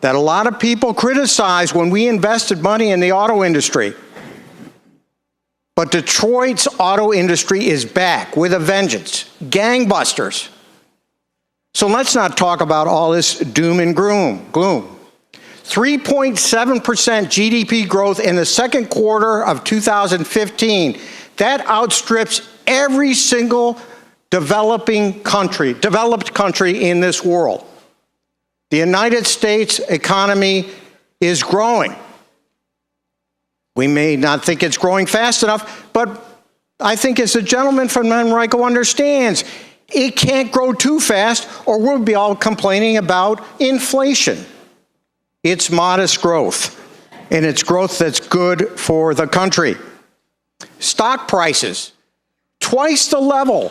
that a lot of people criticize when we invested money in the auto industry. But Detroit's auto industry is back with a vengeance. Gangbusters. So let's not talk about all this doom and gloom. 3.7% GDP growth in the second quarter of 2015. That outstrips every single developed country in this world. The United States economy is growing. We may not think it's growing fast enough, but I think as the gentleman from Henrico understands, it can't grow too fast or we'll be all complaining about inflation. It's modest growth, and it's growth that's good for the country. Stock prices, twice the level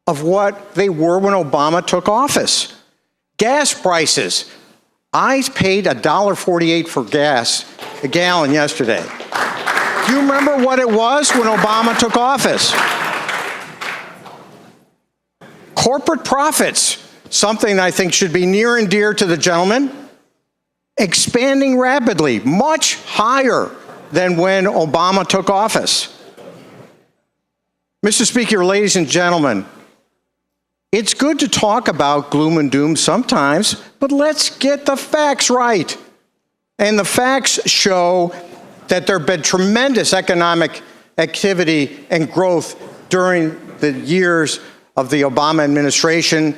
of what they were when Obama took office. Gas prices, I paid $1.48 for gas a gallon yesterday. Do you remember what it was when Obama took office? Corporate profits, something I think should be near and dear to the gentleman, expanding rapidly, much higher than when Obama took office. Mr. Speaker, ladies and gentlemen, it's good to talk about gloom and doom sometimes, but let's get the facts right. And the facts show that there have been tremendous economic activity and growth during the years of the Obama administration.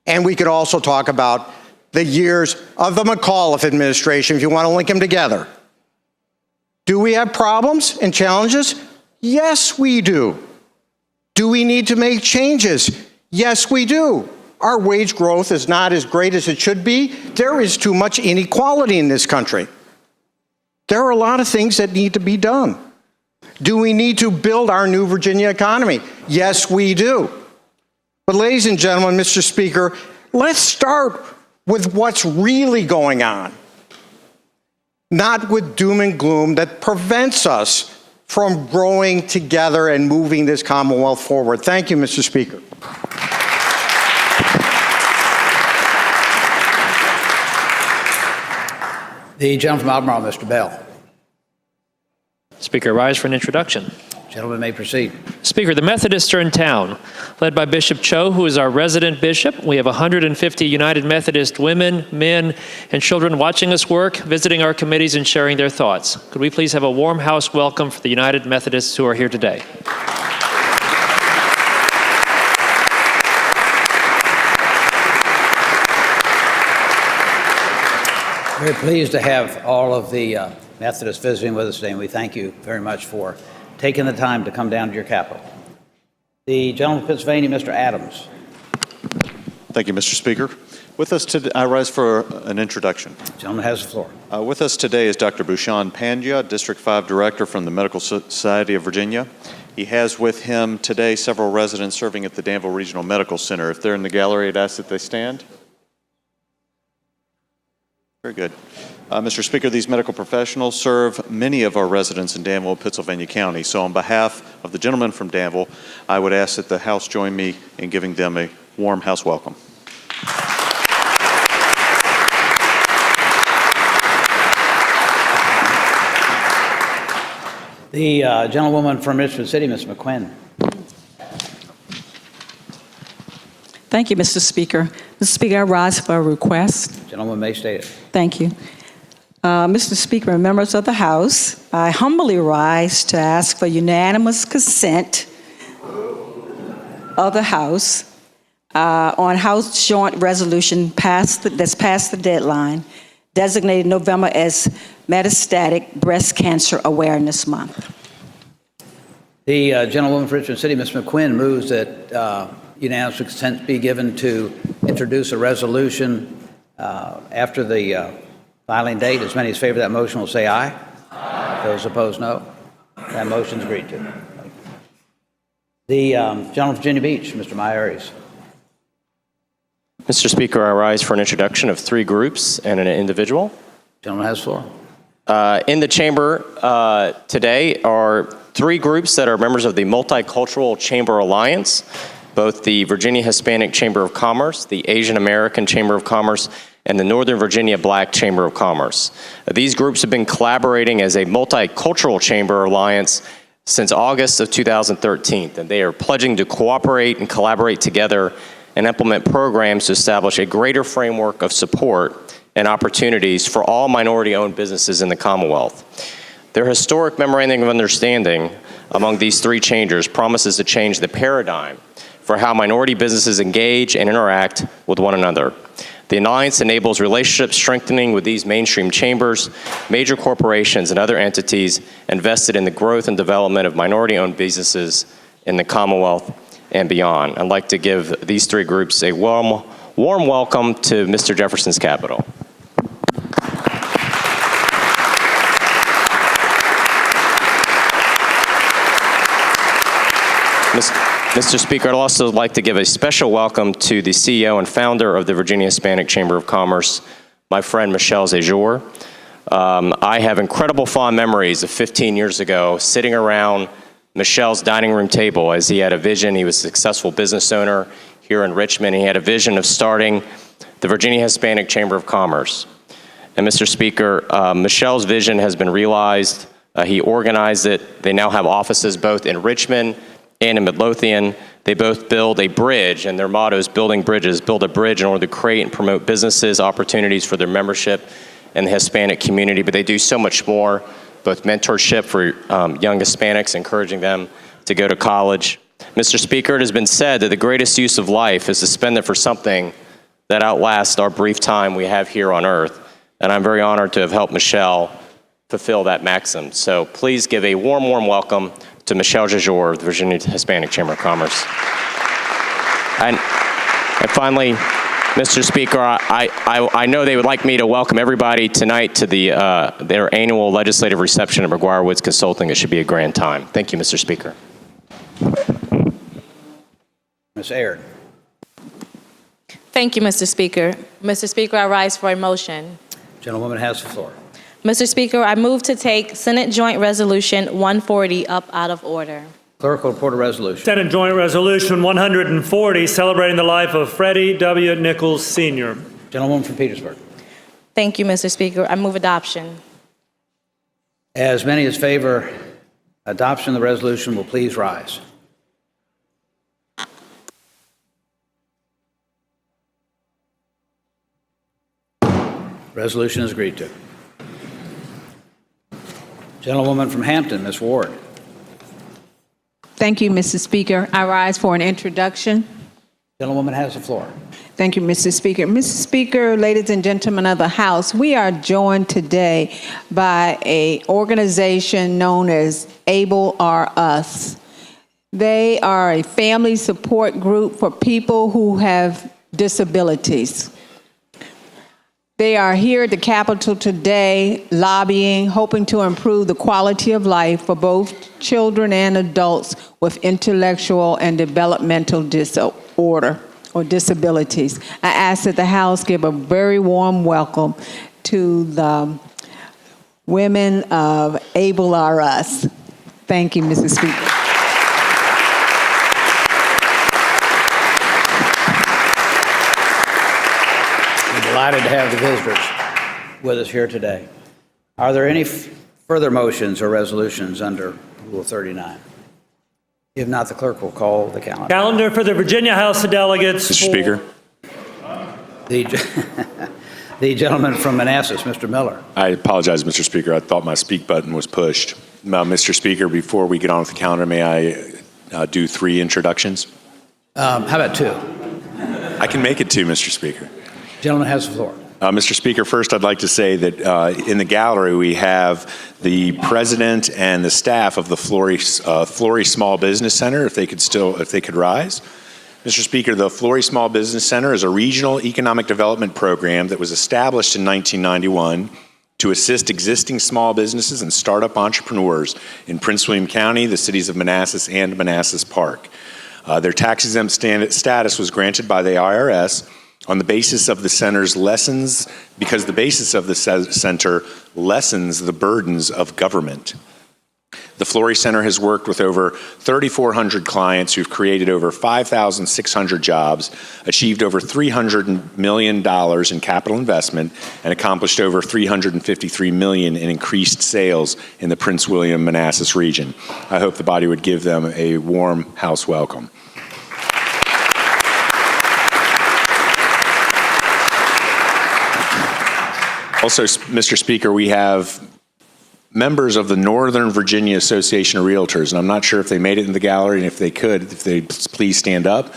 And we could also talk about the years of the McAuliffe administration, if you want to link them together. Do we have problems and challenges? Yes, we do. Do we need to make changes? Yes, we do. Our wage growth is not as great as it should be. There is too much inequality in this country. There are a lot of things that need to be done. Do we need to build our new Virginia economy? Yes, we do. But ladies and gentlemen, Mr. Speaker, let's start with what's really going on, not with doom and gloom that prevents us from growing together and moving this Commonwealth forward. Thank you, Mr. Speaker. The gentleman from Albemarle, Mr. Bell. Speaker, rise for an introduction. Gentleman may proceed. Speaker, the Methodists are in town, led by Bishop Cho, who is our resident bishop. We have 150 United Methodist women, men, and children watching us work, visiting our committees, and sharing their thoughts. Could we please have a warm house welcome for the United Methodists who are here today? Very pleased to have all of the Methodists visiting with us today, and we thank you very much for taking the time to come down to your capital. The gentleman from Pennsylvania, Mr. Adams. Thank you, Mr. Speaker. With us today, I rise for an introduction. The gentleman has the floor. With us today is Dr. Bhushan Pandya, District 5 Director from the Medical Society of Virginia. He has with him today several residents serving at the Danville Regional Medical Center. If they're in the gallery, I'd ask that they stand. Very good. Mr. Speaker, these medical professionals serve many of our residents in Danville, Pittsylvania County. So on behalf of the gentleman from Danville, I would ask that the House join me in giving them a warm House welcome. The gentlewoman from Richmond City, Ms. McQuinn. Thank you, Mr. Speaker. Mr. Speaker, I rise for a request. Gentleman may state it. Thank you. Mr. Speaker and members of the House, I humbly rise to ask for unanimous consent of the House on House Joint Resolution that's passed the deadline, designated November as Metastatic Breast Cancer Awareness Month. The gentlewoman from Richmond City, Ms. McQuinn, moves that unanimous consent be given to introduce a resolution after the filing date. As many as favor that motion will say aye. Aye. Those opposed, no. That motion is agreed to. The gentleman from Virginia Beach, Mr. Myares. Mr. Speaker, I rise for an introduction of three groups and an individual. Gentleman has the floor. In the chamber today are three groups that are members of the Multicultural Chamber Alliance, both the Virginia Hispanic Chamber of Commerce, the Asian American Chamber of Commerce, and the Northern Virginia Black Chamber of Commerce. These groups have been collaborating as a multicultural chamber alliance since August of 2013, and they are pledging to cooperate and collaborate together and implement programs to establish a greater framework of support and opportunities for all minority-owned businesses in the Commonwealth. Their historic memorandum of understanding among these three chambers promises to change the paradigm for how minority businesses engage and interact with one another. The Alliance enables relationship strengthening with these mainstream chambers, major corporations, and other entities invested in the growth and development of minority-owned businesses in the Commonwealth and beyond. I'd like to give these three groups a warm welcome to Mr. Jefferson's Capitol. Mr. Speaker, I'd also like to give a special welcome to the CEO and founder of the Virginia Hispanic Chamber of Commerce, my friend Michelle Zajor. I have incredible fond memories of 15 years ago sitting around Michelle's dining room table as he had a vision. He was a successful business owner here in Richmond. He had a vision of starting the Virginia Hispanic Chamber of Commerce. And Mr. Speaker, Michelle's vision has been realized. He organized it. They now have offices both in Richmond and in Midlothian. They both build a bridge, and their motto is building bridges, build a bridge in order to create and promote businesses, opportunities for their membership and the Hispanic community. But they do so much more, both mentorship for young Hispanics, encouraging them to go to college. Mr. Speaker, it has been said that the greatest use of life is to spend it for something that outlasts our brief time we have here on earth. And I'm very honored to have helped Michelle fulfill that maxim. So please give a warm welcome to Michelle Zajor of the Virginia Hispanic Chamber of Commerce. And finally, Mr. Speaker, I know they would like me to welcome everybody tonight to their annual legislative reception at McGuire Woods Consulting. It should be a grand time. Thank you, Mr. Speaker. Ms. Aird. Thank you, Mr. Speaker. Mr. Speaker, I rise for a motion. Gentlewoman has the floor. Mr. Speaker, I move to take Senate Joint Resolution 140 up out of order. Clerk will report a resolution. Senate Joint Resolution 140, celebrating the life of Freddie W. Nichols, Sr. Gentlewoman from Petersburg. Thank you, Mr. Speaker. I move adoption. As many as favor adoption of the resolution will please rise. Resolution is agreed to. Gentlewoman from Hampton, Ms. Ward. Thank you, Mr. Speaker. I rise for an introduction. Gentlewoman has the floor. Thank you, Mr. Speaker. Mr. Speaker, ladies and gentlemen of the House, we are joined today by an organization known as Able Are Us. They are a family support group for people who have disabilities. They are here at the Capitol today lobbying, hoping to improve the quality of life for both children and adults with intellectual and developmental disorder or disabilities. I ask that the House give a very warm welcome to the women of Able Are Us. Thank you, Mr. Speaker. Delighted to have the visitors with us here today. Are there any further motions or resolutions under Rule 39? If not, the clerk will call the calendar. Calendar for the Virginia House of Delegates. Mr. Speaker. The gentleman from Manassas, Mr. Miller. I apologize, Mr. Speaker. I thought my speak button was pushed. Mr. Speaker, before we get on with the calendar, may I do 3 introductions? How about 2? I can make it 2, Mr. Speaker. Gentleman has the floor. Mr. Speaker, first I'd like to say that in the gallery we have the president and the staff of the Flory Small Business Center, if they could rise. Mr. Speaker, the Flory Small Business Center is a regional economic development program that was established in 1991 to assist existing small businesses and startup entrepreneurs in Prince William County, the cities of Manassas and Manassas Park. Their tax-exempt status was granted by the IRS on the basis of the center's lessons, because the basis of the center lessens the burdens of government. The Flory Center has worked with over 3,400 clients who've created over 5,600 jobs, achieved over $300 million in capital investment, and accomplished over $353 million in increased sales in the Prince William Manassas region. I hope the body would give them a warm House welcome. Also, Mr. Speaker, we have members of the Northern Virginia Association of Realtors, and I'm not sure if they made it in the gallery, and if they could, if they please stand up.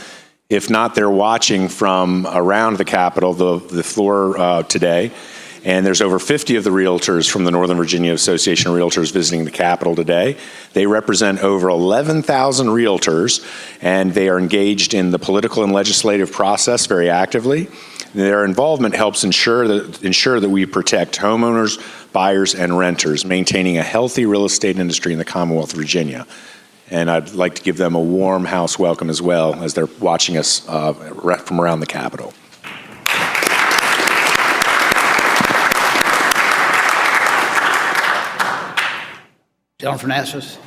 If not, they're watching from around the Capitol, the floor today. And there's over 50 of the realtors from the Northern Virginia Association of Realtors visiting the Capitol today. They represent over 11,000 realtors, and they are engaged in the political and legislative process very actively. Their involvement helps ensure that we protect homeowners, buyers, and renters, maintaining a healthy real estate industry in the Commonwealth of Virginia. And I'd like to give them a warm house welcome as well as they're watching us from around the Capitol. John Fernandez.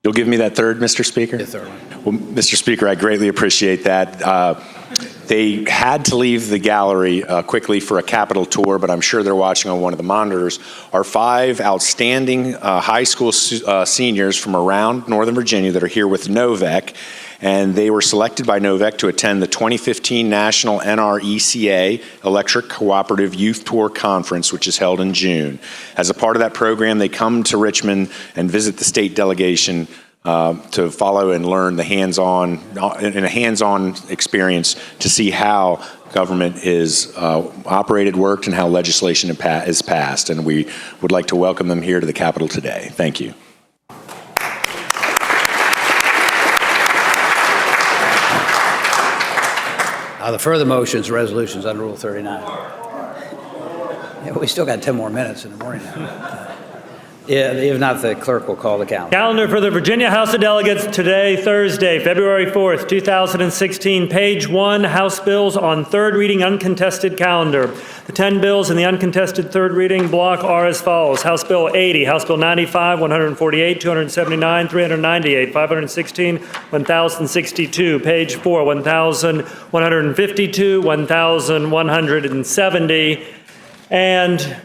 You'll give me that third, Mr. Speaker? The third one. Well, Mr. Speaker, I greatly appreciate that. They had to leave the gallery quickly for a Capitol tour, but I'm sure they're watching on one of the monitors. Our 5 outstanding high school seniors from around Northern Virginia that are here with NOVEC, and they were selected by NOVEC to attend the 2015 National NRECA Electric Cooperative Youth Tour Conference, which is held in June. As a part of that program, they come to Richmond and visit the state delegation to follow and learn the hands-on experience to see how government is operated, worked, and how legislation is passed. And we would like to welcome them here to the Capitol today. Thank you. The further motions, resolutions under Rule 39. Yeah, we still got 10 more minutes in the morning now. Yeah, if not, the clerk will call the calendar. Calendar for the Virginia House of Delegates today, Thursday, February 4th, 2016. Page 1, House bills on third reading uncontested calendar. The 10 bills in the uncontested third reading block are as follows. House Bill 80, House Bill 95, 148, 279, 398, 516, 1062. Page 4, 1152, 1170, and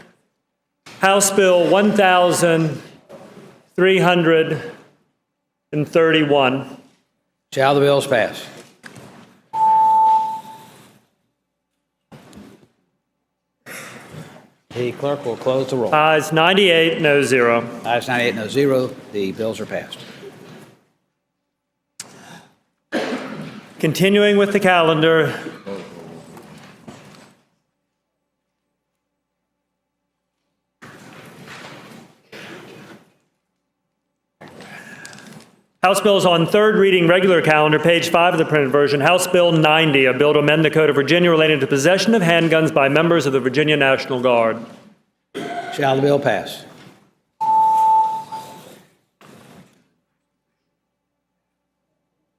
House Bill 1331. Shall the bills pass? The clerk will close the roll. Ayes 98, no 0. Ayes 98, no 0. The bills are passed. Continuing with the calendar. House bills on third reading regular calendar, page 5 of the printed version. House Bill 90, a bill to amend the Code of Virginia relating to possession of handguns by members of the Virginia National Guard. Shall the bill pass?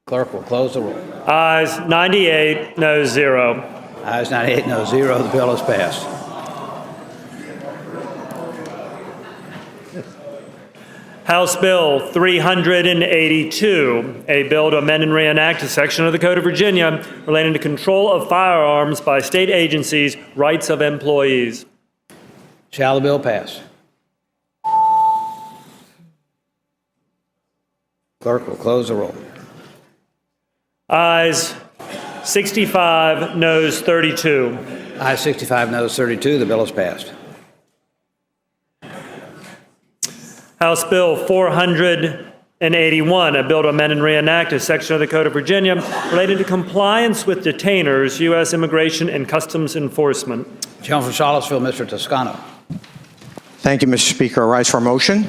Clerk will close the roll. Ayes 98, no 0. Ayes 98, no 0. The bill is passed. House Bill 382, a bill to amend and reenact a section of the Code of Virginia relating to control of firearms by state agencies, rights of employees. Shall the bill pass? Clerk will close the roll. Ayes 65, noes 32. Ayes 65, noes 32. The bill is passed. House Bill 481, a bill to amend and reenact a section of the Code of Virginia related to compliance with detainers, U.S. Immigration and Customs Enforcement. Gentleman from Charlottesville, Mr. Toscano. Thank you, Mr. Speaker. I rise for a motion.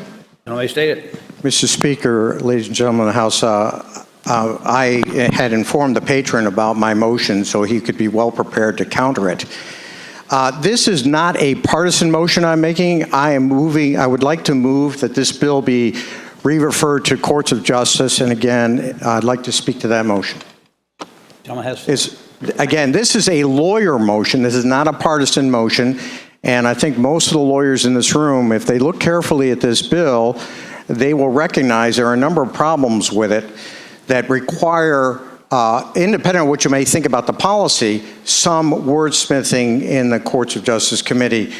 You may state it. Mr. Speaker, ladies and gentlemen of the House, I had informed the patron about my motion so he could be well prepared to counter it. This is not a partisan motion I'm making. I would like to move that this bill be re-referred to courts of justice, and again, I'd like to speak to that motion. Gentleman has. Again, this is a lawyer motion. This is not a partisan motion, and I think most of the lawyers in this room, if they look carefully at this bill, they will recognize there are a number of problems with it that require, independent of what you may think about the policy, some wordsmithing in the Courts of Justice Committee.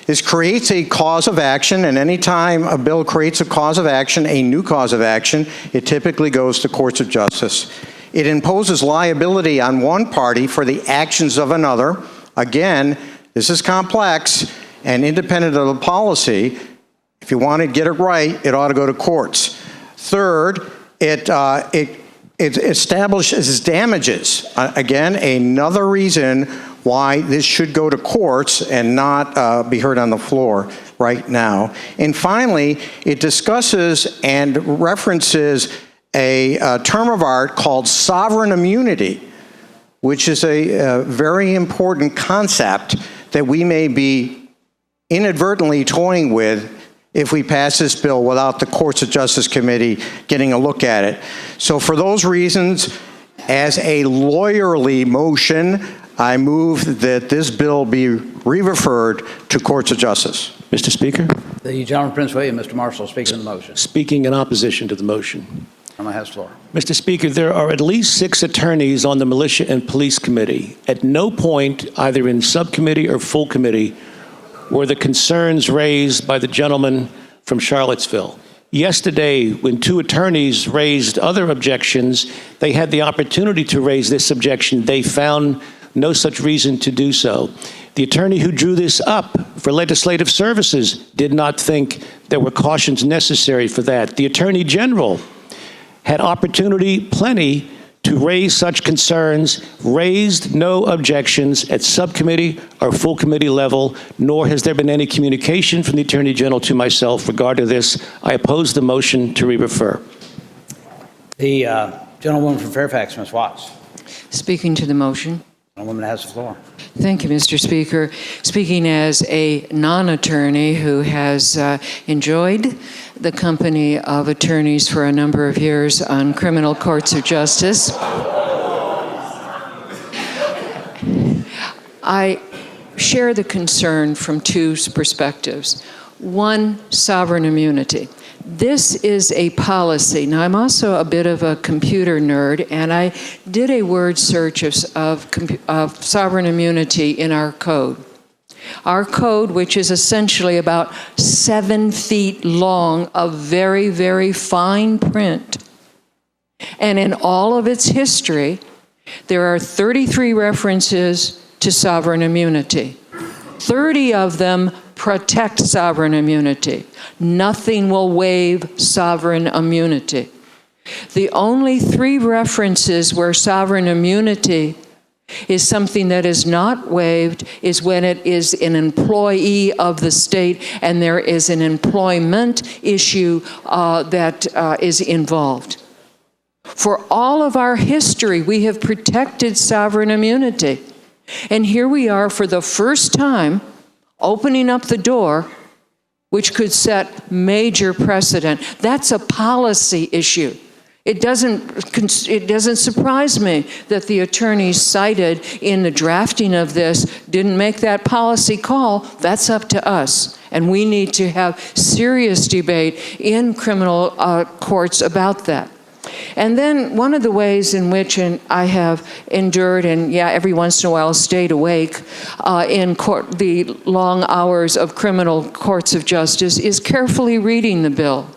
This creates a cause of action, and anytime a bill creates a cause of action, a new cause of action, it typically goes to courts of justice. It imposes liability on one party for the actions of another. Again, This is complex and independent of the policy. If you want to get it right, it ought to go to courts. Third, it establishes damages. Again, another reason why this should go to courts and not be heard on the floor right now. And finally, it discusses and references a term of art called sovereign immunity, which is a very important concept that we may be inadvertently toying with if we pass this bill without the Courts of Justice Committee getting a look at it. So for those reasons, as a lawyerly motion, I move that this bill be re-referred to Courts of Justice. Mr. Speaker? The gentleman from Prince William, Mr. Marshall, speaking on the motion. Speaking in opposition to the motion. I'm going to have the floor. Mr. Speaker, there are at least 6 attorneys on the Militia and Police Committee. At no point, either in subcommittee or full committee, were the concerns raised by the gentleman from Charlottesville. Yesterday, when 2 attorneys raised other objections, they had the opportunity to raise this objection. They found no such reason to do so. The attorney who drew this up for legislative services did not think there were cautions necessary for that. The Attorney General had opportunity plenty to raise such concerns, raised no objections at subcommittee or full committee level, nor has there been any communication from the Attorney General to myself regarding this. I oppose the motion to re-refer. The gentlewoman from Fairfax, Ms. Watts. Speaking to the motion. The woman has the floor. Thank you, Mr. Speaker. Speaking as a non-attorney who has enjoyed the company of attorneys for a number of years on criminal courts of justice, I share the concern from 2 perspectives. One, sovereign immunity. This is a policy. Now, I'm also a bit of a computer nerd, and I did a word search of sovereign immunity in our code. Our code, which is essentially about 7 feet long of very, very fine print. And in all of its history, there are 33 references to sovereign immunity. 30 of them protect sovereign immunity. Nothing will waive sovereign immunity. The only 3 references where sovereign immunity is something that is not waived is when it is an employee of the state and there is an employment issue that is involved. For all of our history, we have protected sovereign immunity. And here we are for the first time opening up the door, which could set major precedent. That's a policy issue. It doesn't surprise me that the attorneys cited in the drafting of this didn't make that policy call. That's up to us. And we need to have serious debate in criminal courts about that. And then one of the ways in which I have endured, and every once in a while stayed awake in the long hours of criminal courts of justice, is carefully reading the bill.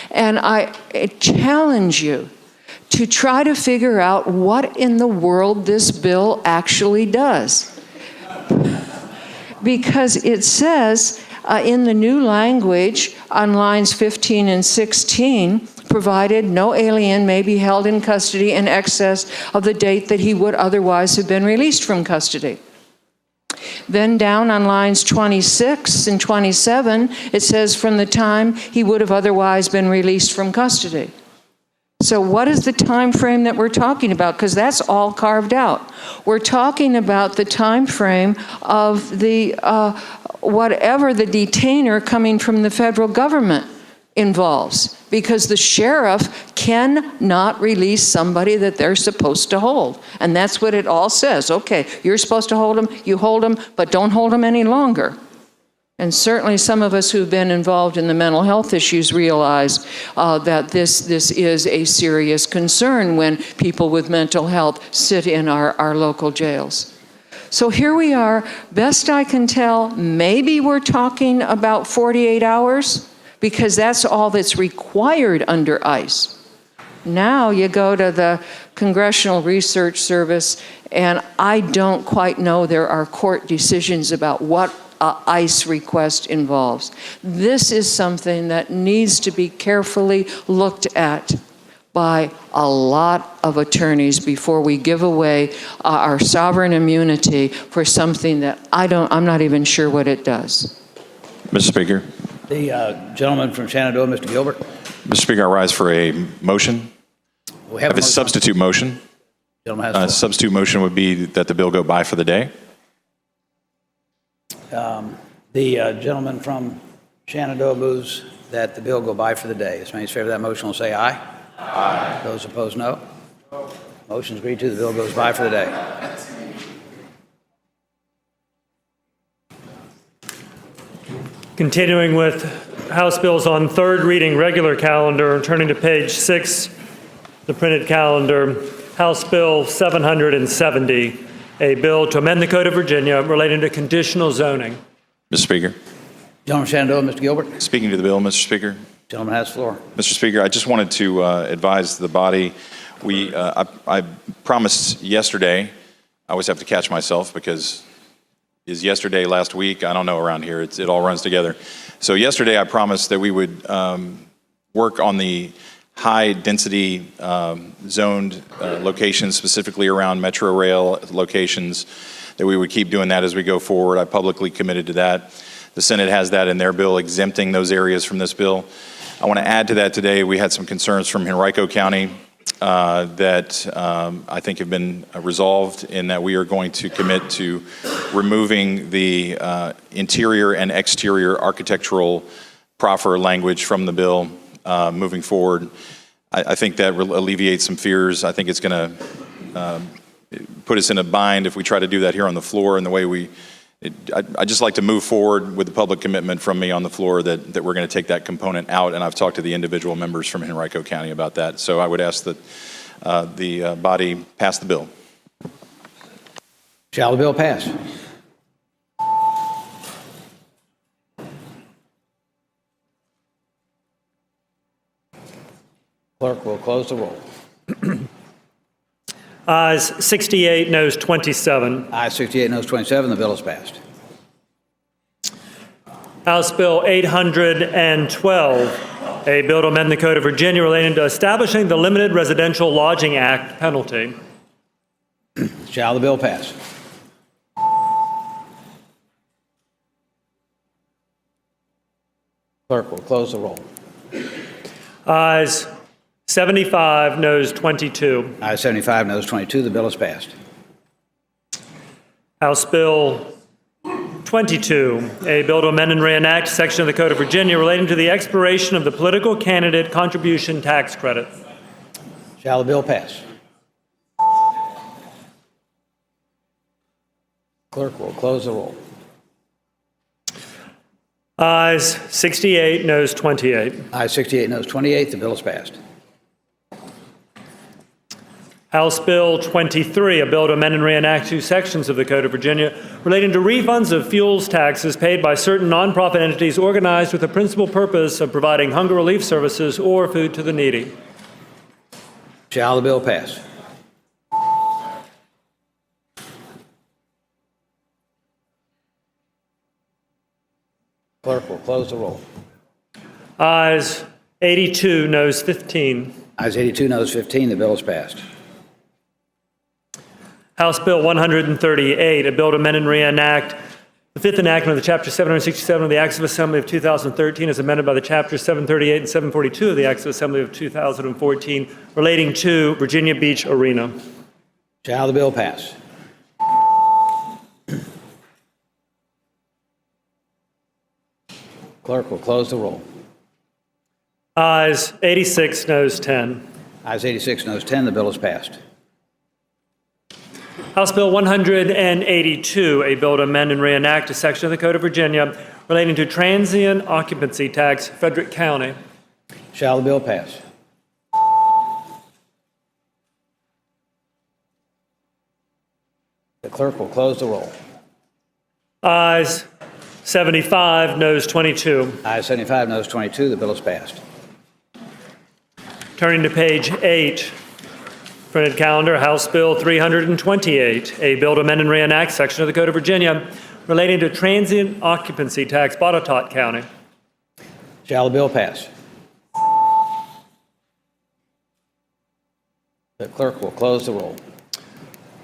And I challenge you to try to figure out what in the world this bill actually does. Because it says in the new language on lines 15 and 16, provided no alien may be held in custody in excess of the date that he would otherwise have been released from custody. Then down on lines 26 and 27, it says from the time he would have otherwise been released from custody. So what is the time frame that we're talking about? Because that's all carved out. We're talking about the time frame of the whatever the detainer coming from the federal government involves, because the sheriff cannot release somebody that they're supposed to hold. And that's what it all says. Okay, you're supposed to hold them, you hold them, but don't hold them any longer. And certainly some of us who've been involved in the mental health issues realize that this is a serious concern when people with mental health sit in our local jails. So here we are, best I can tell, maybe we're talking about 48 hours, because that's all that's required under ICE. Now you go to the Congressional Research Service, and I don't quite know there are court decisions about what ICE request involves. This is something that needs to be carefully looked at by a lot of attorneys before we give away our sovereign immunity for something that I'm not even sure what it does. Mr. Speaker. The gentleman from Shenandoah, Mr. Gilbert. Mr. Speaker, I rise for a motion. We I have a substitute motion. Gentleman has the floor. Substitute motion would be that the bill go by for the day. The gentleman from Shenandoah moves that the bill go by for the day. As many as favor of that motion will say aye. Aye. Those opposed, no. Motion's agreed to. The bill goes by for the day. Continuing with House bills on third reading regular calendar, turning to page 6, the printed calendar, House Bill 770, a bill to amend the Code of Virginia relating to conditional zoning. Mr. Speaker. Gentleman from Shenandoah, Mr. Gilbert. Speaking to the bill, Mr. Speaker. Gentleman has the floor. Mr. Speaker, I just wanted to advise the body. I promised yesterday, I always have to catch myself because is yesterday last week? I don't know around here. It all runs together. So yesterday I promised that we would work on the high-density zoned locations, specifically around Metro Rail locations, that we would keep doing that as we go forward. I publicly committed to that. The Senate has that in their bill, exempting those areas from this bill. I want to add to that today, we had some concerns from Henrico County that I think have been resolved in that we are going to commit to removing the interior and exterior architectural proffer language from the bill moving forward. I think that alleviates some fears. I think it's going to put us in a bind if we try to do that here on the floor and the way I'd just like to move forward with the public commitment from me on the floor that we're going to take that component out, and I've talked to the individual members from Henrico County about that. So I would ask that the body pass the bill. Shall the bill pass? Clerk will close the roll. Ayes 68, noes 27. Ayes 68, noes 27. The bill is passed. House Bill 812, a bill to amend the Code of Virginia relating to establishing the Limited Residential Lodging Act penalty. Shall the bill pass? Clerk will close the roll. Ayes 75, noes 22. Ayes 75, noes 22. The bill is passed. House Bill 22, a bill to amend and reenact section of the Code of Virginia relating to the expiration of the political candidate contribution tax credit. Shall the bill pass? Clerk will close the roll. Ayes 68, noes 28. Ayes 68, noes 28. The bill is passed. House Bill 23, a bill to amend and reenact two sections of the Code of Virginia relating to refunds of fuels taxes paid by certain nonprofit entities organized with the principal purpose of providing hunger relief services or food to the needy. Shall the bill pass? Clerk will close the roll. Ayes 82, noes 15. Ayes 82, noes 15. The bill is passed. House Bill 138, a bill to amend and reenact the fifth enactment of the Chapter 767 of the Acts of Assembly of 2013 as amended by the Chapter 738 and 742 of the Acts of Assembly of 2014 relating to Virginia Beach Arena. Shall the bill pass? Clerk will close the roll. Ayes 86, noes 10. Ayes 86, noes 10. The bill is passed. House Bill 182, a bill to amend and reenact a section of the Code of Virginia relating to transient occupancy tax, Frederick County. Shall the bill pass? The clerk will close the roll. Ayes 75, noes 22. Ayes 75, noes 22. The bill is passed. Turning to page 8, Printed calendar, House Bill 328, a bill to amend and reenact section of the Code of Virginia relating to transient occupancy tax, Botetourt County. Shall the bill pass? The clerk will close the roll.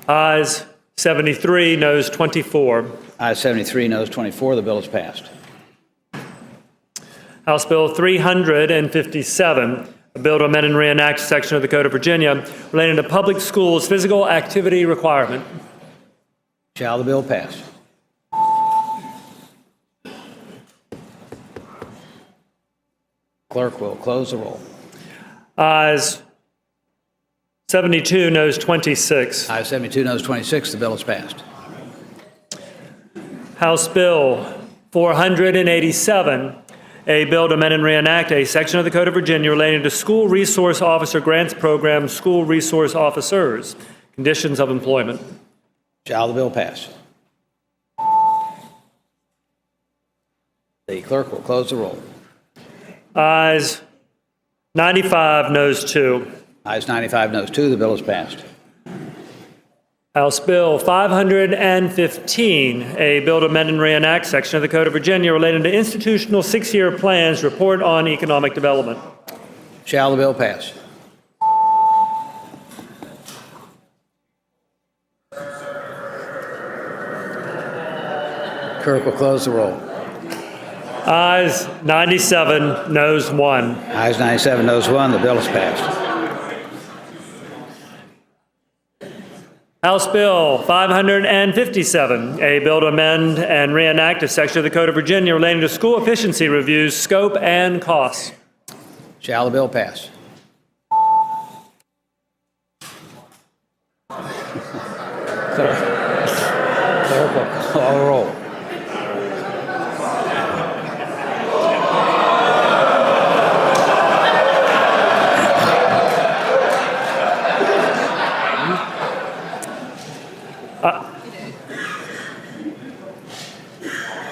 Ayes 73, noes 24. Ayes 73, noes 24. The bill is passed. House Bill 357, a bill to amend and reenact section of the Code of Virginia relating to public schools physical activity requirement. Shall the bill pass? Clerk will close the roll. Ayes 72, noes 26. Ayes 72, noes 26. The bill is passed. House Bill 487, a bill to amend and reenact a section of the Code of Virginia relating to School Resource Officer Grants Program, School Resource Officers, conditions of employment. Shall the bill pass? The clerk will close the roll. Ayes 95, noes 2. Ayes 95, noes 2. The bill is passed. House Bill 515, a bill to amend and reenact section of the Code of Virginia relating to institutional six-year plans, report on economic development. Shall the bill pass? Clerk will close the roll. Ayes 97, noes 1. Ayes 97, noes 1. The bill is passed. House Bill 557, a bill to amend and reenact a section of the Code of Virginia relating to school efficiency reviews, scope, and costs. Shall the bill pass? Clerk will call the roll.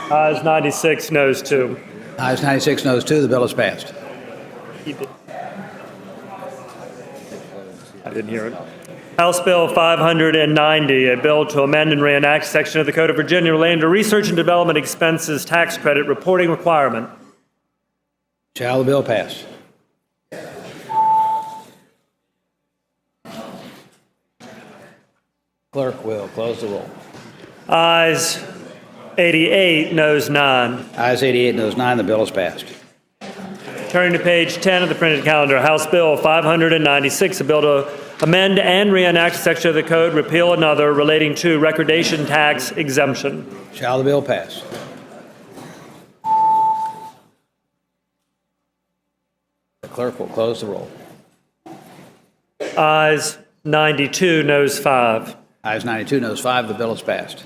Ayes 96, noes 2. Ayes 96, noes 2. The bill is passed. I didn't hear it. House Bill 590, a bill to amend and reenact section of the Code of Virginia relating to research and development expenses tax credit reporting requirement. Shall the bill pass? Clerk will close the roll. Ayes 88, noes 9. Ayes 88, noes 9. The bill is passed. Turning to page 10 of the printed calendar, House Bill 596, a bill to amend and reenact a section of the code, repeal another relating to recordation tax exemption. Shall the bill pass? The clerk will close the roll. Ayes 92, noes 5. Ayes 92, noes 5. The bill is passed.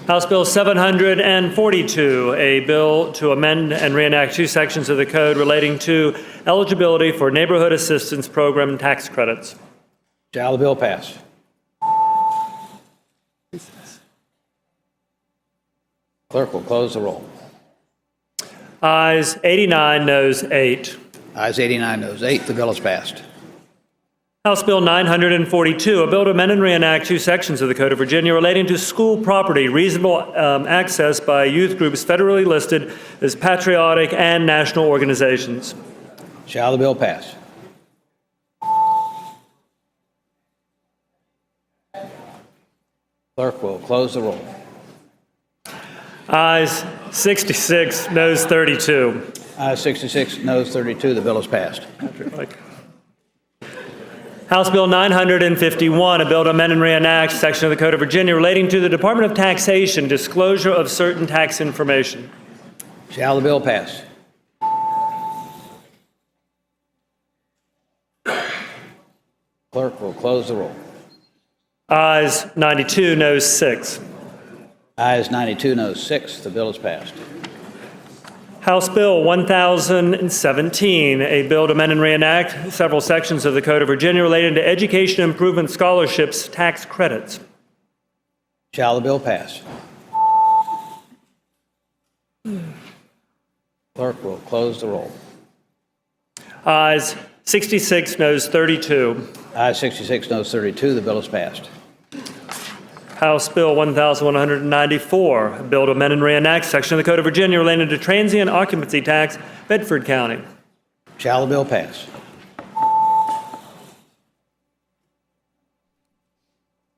House Bill 742, a bill to amend and reenact two sections of the code relating to eligibility for neighborhood assistance program tax credits. Shall the bill pass? Clerk will close the roll. Ayes 89, noes 8. Ayes 89, noes 8. The bill is passed. House Bill 942, a bill to amend and reenact two sections of the Code of Virginia relating to school property, reasonable access by youth groups federally listed as patriotic and national organizations. Shall the bill pass? Clerk will close the roll. Ayes 66, noes 32. Ayes 66, noes 32. The bill is passed. House Bill 951, a bill to amend and reenact section of the Code of Virginia relating to the Department of Taxation disclosure of certain tax information. Shall the bill pass? Clerk will close the roll. Ayes 92, noes 6. Ayes 92, noes 6. The bill is passed. House Bill 1017, a bill to amend and reenact several sections of the Code of Virginia relating to education improvement scholarships tax credits. Shall the bill pass? Clerk will close the roll. Ayes 66, noes 32. Ayes 66, noes 32. The bill is passed. House Bill 1194, a bill to amend and reenact section of the Code of Virginia relating to transient occupancy tax, Bedford County. Shall the bill pass?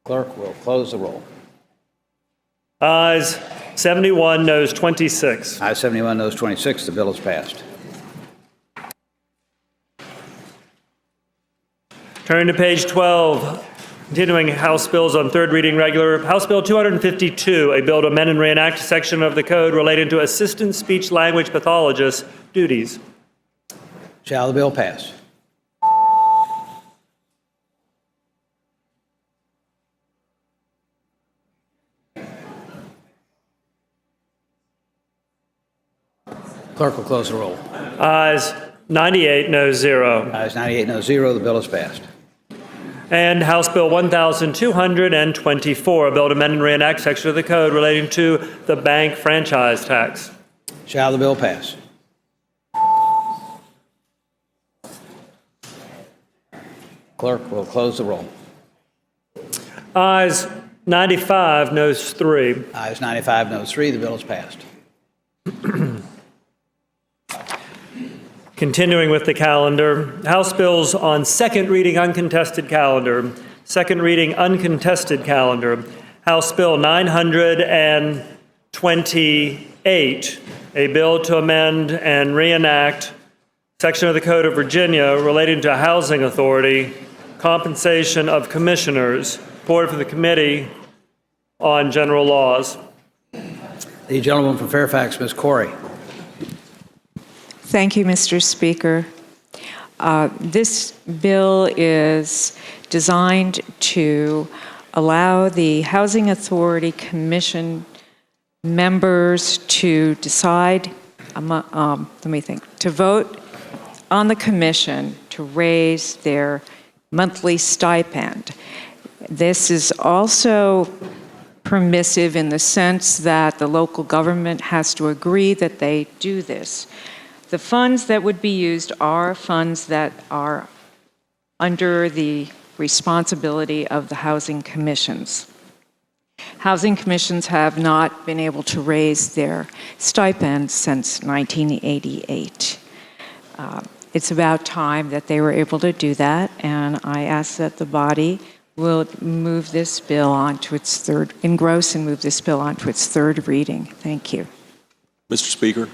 Clerk will close the roll. Ayes 71, noes 26. Ayes 71, noes 26. The bill is passed. Turning to page 12, continuing House bills on third reading regular. House Bill 252, a bill to amend and reenact a section of the code relating to assistant speech language pathologist duties. Shall the bill pass? Clerk will close the roll. Ayes 98, noes 0. Ayes 98, noes 0. The bill is passed. And House Bill 1224, a bill to amend and reenact section of the code relating to the bank franchise tax. Shall the bill pass? Clerk will close the roll. Ayes 95, noes 3. Ayes 95, noes 3. The bill is passed. Continuing with the calendar, House bills on second reading uncontested calendar. Second reading uncontested calendar. House Bill 928, a bill to amend and reenact section of the Code of Virginia relating to housing authority, compensation of commissioners, reported for the Committee on General Laws. The gentleman from Fairfax, Ms. Corey. Thank you, Mr. Speaker. This bill is designed to allow the Housing Authority Commission members to decide, to vote on the commission to raise their monthly stipend. This is also permissive in the sense that the local government has to agree that they do this. The funds that would be used are funds that are under the responsibility of the housing commissions. Housing commissions have not been able to raise their stipends since 1988. It's about time that they were able to do that, and I ask that the body will move this bill on to its third, engross and move this bill on to its third reading. Thank you. Mr. Speaker.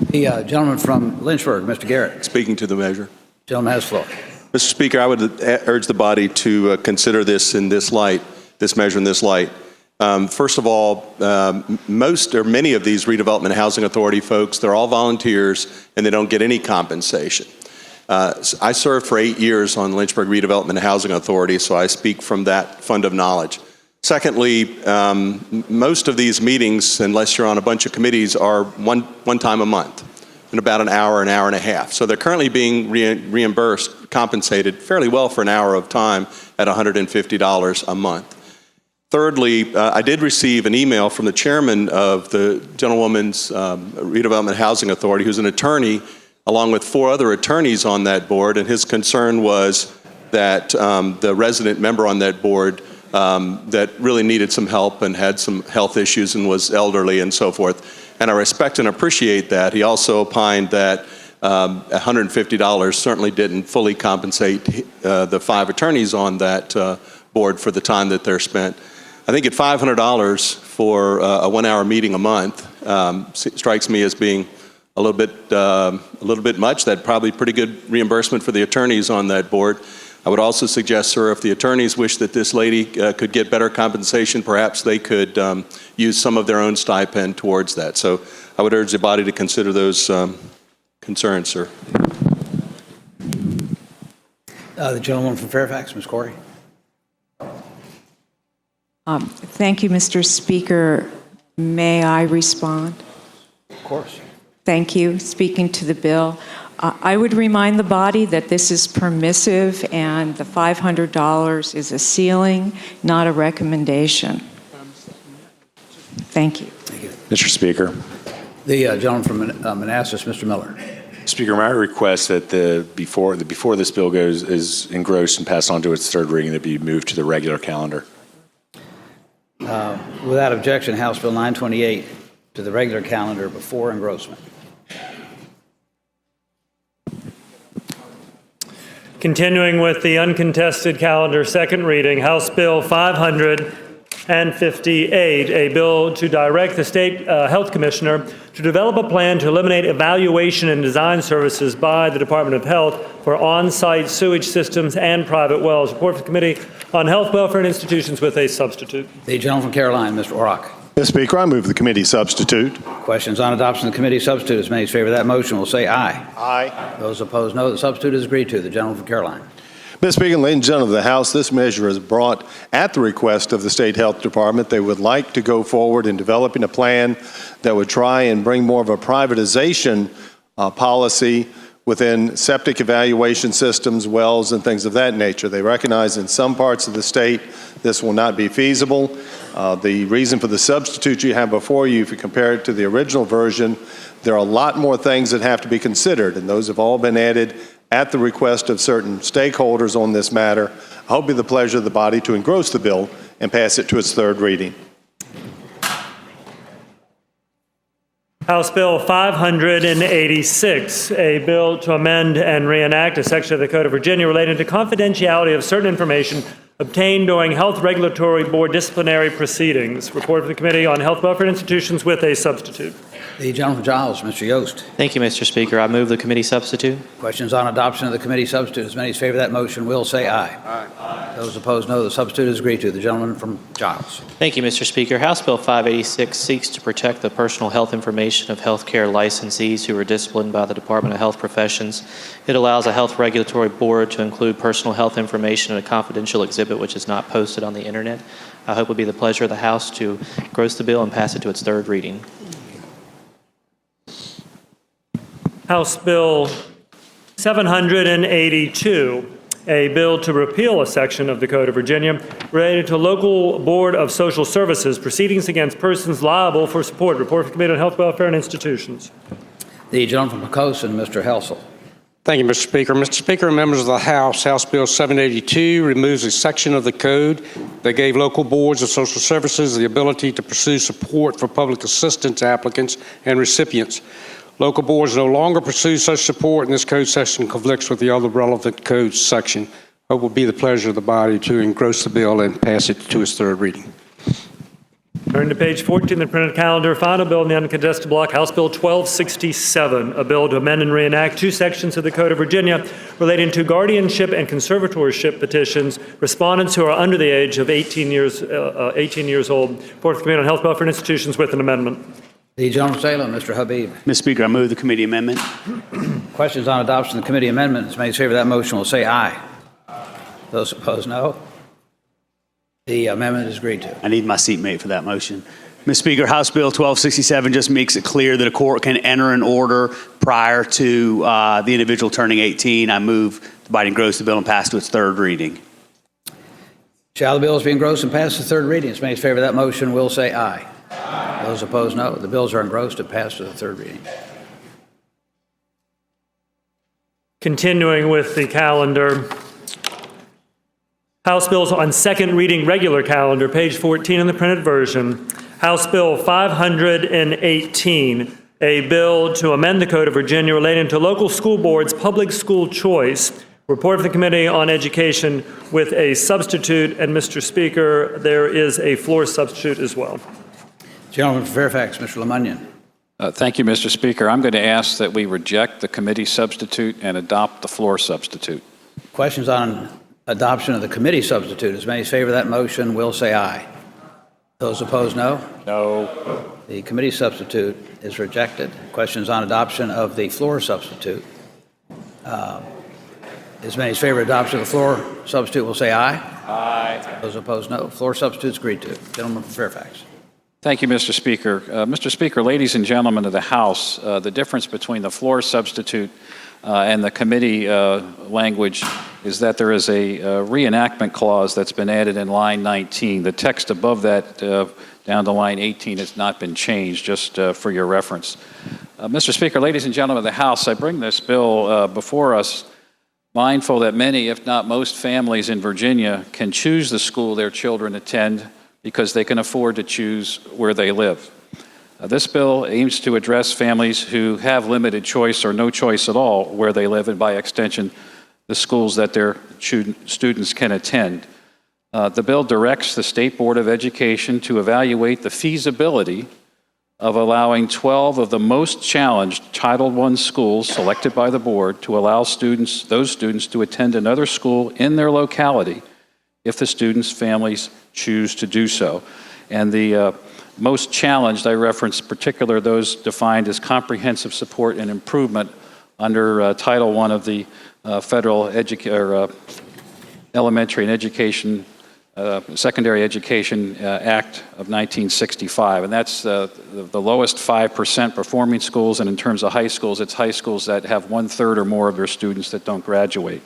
The gentleman from Lynchburg, Mr. Garrett. Speaking to the measure. Gentleman has the floor. Mr. Speaker, I would urge the body to consider this in this light, this measure in this light. First of all, most or many of these redevelopment housing authority folks, they're all volunteers and they don't get any compensation. I served for 8 years on Lynchburg Redevelopment Housing Authority, so I speak from that fund of knowledge. Secondly, most of these meetings, unless you're on a bunch of committees, are one time a month in about an hour and a half. So they're currently being reimbursed, compensated fairly well for an hour of time at $150 a month. Thirdly, I did receive an email from the chairman of the Gentlewoman's Redevelopment Housing Authority, who's an attorney, along with 4 other attorneys on that board, and his concern was that the resident member on that board that really needed some help and had some health issues and was elderly and so forth. And I respect and appreciate that. He also opined that $150 certainly didn't fully compensate the 5 attorneys on that board for the time that they're spent. I think at $500 for a 1-hour meeting a month strikes me as being a little bit much. That's probably pretty good reimbursement for the attorneys on that board. I would also suggest, sir, if the attorneys wish that this lady could get better compensation, perhaps they could use some of their own stipend towards that. So I would urge the body to consider those concerns, sir. The gentleman from Fairfax, Ms. Corey. Thank you, Mr. Speaker. May I respond? Of course. Thank you. Speaking to the bill, I would remind the body that this is permissive and the $500 is a ceiling, not a recommendation. Thank you. Mr. Speaker. The gentleman from Manassas, Mr. Miller. Speaker, may I request that before this bill is engrossed and passed on to its third reading, that be moved to the regular calendar? Without objection, House Bill 928 to the regular calendar before engrossment. Continuing with the uncontested calendar, second reading, House Bill 558, a bill to direct the State Health Commissioner to develop a plan to eliminate evaluation and design services by the Department of Health for on-site sewage systems and private wells. Report for the Committee on Health, Welfare, and Institutions with a substitute. The gentleman from Carolina, Mr. Orrock. Mr. Speaker, I move the committee substitute. Questions on adoption of the committee substitute. As many as favor that motion will say aye. Aye. Those opposed, no. The substitute is agreed to. The gentleman from Carolina. Mr. Speaker, ladies and gentlemen of the House, this measure is brought at the request of the State Health Department. They would like to go forward in developing a plan that would try and bring more of a privatization policy within septic evaluation systems, wells, and things of that nature. They recognize in some parts of the state this will not be feasible. The reason for the substitute you have before you, if you compare it to the original version, there are a lot more things that have to be considered, and those have all been added at the request of certain stakeholders on this matter. I hope it be the pleasure of the body to engross the bill and pass it to its third reading. House Bill 586, a bill to amend and reenact a section of the Code of Virginia relating to confidentiality of certain information obtained during Health Regulatory Board disciplinary proceedings. Report for the Committee on Health, Welfare, and Institutions with a substitute. The gentleman from Giles, Mr. Yost. Thank you, Mr. Speaker. I move the committee substitute. Questions on adoption of the committee substitute. As many as favor that motion will say aye. Aye. Those opposed, no. The substitute is agreed to. The gentleman from Giles. Thank you, Mr. Speaker. House Bill 586 seeks to protect the personal health information of healthcare licensees who are disciplined by the Department of Health Professions. It allows a health regulatory board to include personal health information in a confidential exhibit which is not posted on the internet. I hope it will be the pleasure of the House to engross the bill and pass it to its third reading. House Bill 782, a bill to repeal a section of the Code of Virginia related to local Board of Social Services proceedings against persons liable for support. Report for the Committee on Health, Welfare, and Institutions. The gentleman from Pocosin, Mr. Helsel. Thank you, Mr. Speaker. Mr. Speaker and members of the House, House Bill 782 removes a section of the code that gave local boards of social services the ability to pursue support for public assistance applicants and recipients. Local boards no longer pursue such support, and this code section conflicts with the other relevant code section. It will be the pleasure of the body to engross the bill and pass it to its third reading. Turn to page 14 of the printed calendar. Final bill in the uncontested block, House Bill 1267, a bill to amend and reenact two sections of the Code of Virginia relating to guardianship and conservatorship petitions, respondents who are under the age of 18 years old. Report for the Committee on Health, Welfare, and Institutions with an amendment. The gentleman from Salem, Mr. Habib. Mr. Speaker, I move the committee amendment. Questions on adoption of the committee amendment. As many as favor that motion will say aye. Those opposed, no. The amendment is agreed to. I need my seatmate for that motion. Mr. Speaker, House Bill 1267 just makes it clear that a court can enter an order prior to the individual turning 18. I move the body engross the bill and pass to its third reading. Shall the bills be engrossed and passed to third reading? As many as favor that motion will say aye. Aye. Those opposed, no. The bills are engrossed and passed to the third reading. Continuing with the calendar, House bills on second reading regular calendar, page 14 in the printed version. House Bill 518, a bill to amend the Code of Virginia relating to local school boards' public school choice. Report of the Committee on Education with a substitute. And Mr. Speaker, there is a floor substitute as well. Gentleman from Fairfax, Mr. Lemunyan. Thank you, Mr. Speaker. I'm going to ask that we reject the committee substitute and adopt the floor substitute. Questions on adoption of the committee substitute. As many as favor that motion will say aye. Those opposed, no. No. The committee substitute is rejected. Questions on adoption of the floor substitute. As many as favor adoption of the floor substitute will say aye. Aye. Those opposed, no. Floor substitute is agreed to. Gentleman from Fairfax. Thank you, Mr. Speaker. Mr. Speaker, ladies and gentlemen of the House, the difference between the floor substitute and the committee language is that there is a reenactment clause that's been added in line 19. The text above that down to line 18 has not been changed, just for your reference. Mr. Speaker, ladies and gentlemen of the House, I bring this bill before us mindful that many, if not most, families in Virginia can choose the school their children attend because they can afford to choose where they live. This bill aims to address families who have limited choice or no choice at all where they live, and by extension, the schools that their students can attend. The bill directs the State Board of Education to evaluate the feasibility of allowing 12 of the most challenged Title I schools selected by the board to allow those students to attend another school in their locality if the students' families choose to do so. And the most challenged, I reference particular those defined as comprehensive support and improvement under Title I of the Federal Elementary and Education Secondary Education Act of 1965, and that's the lowest 5% performing schools, and in terms of high schools, it's high schools that have 1/3 or more of their students that don't graduate.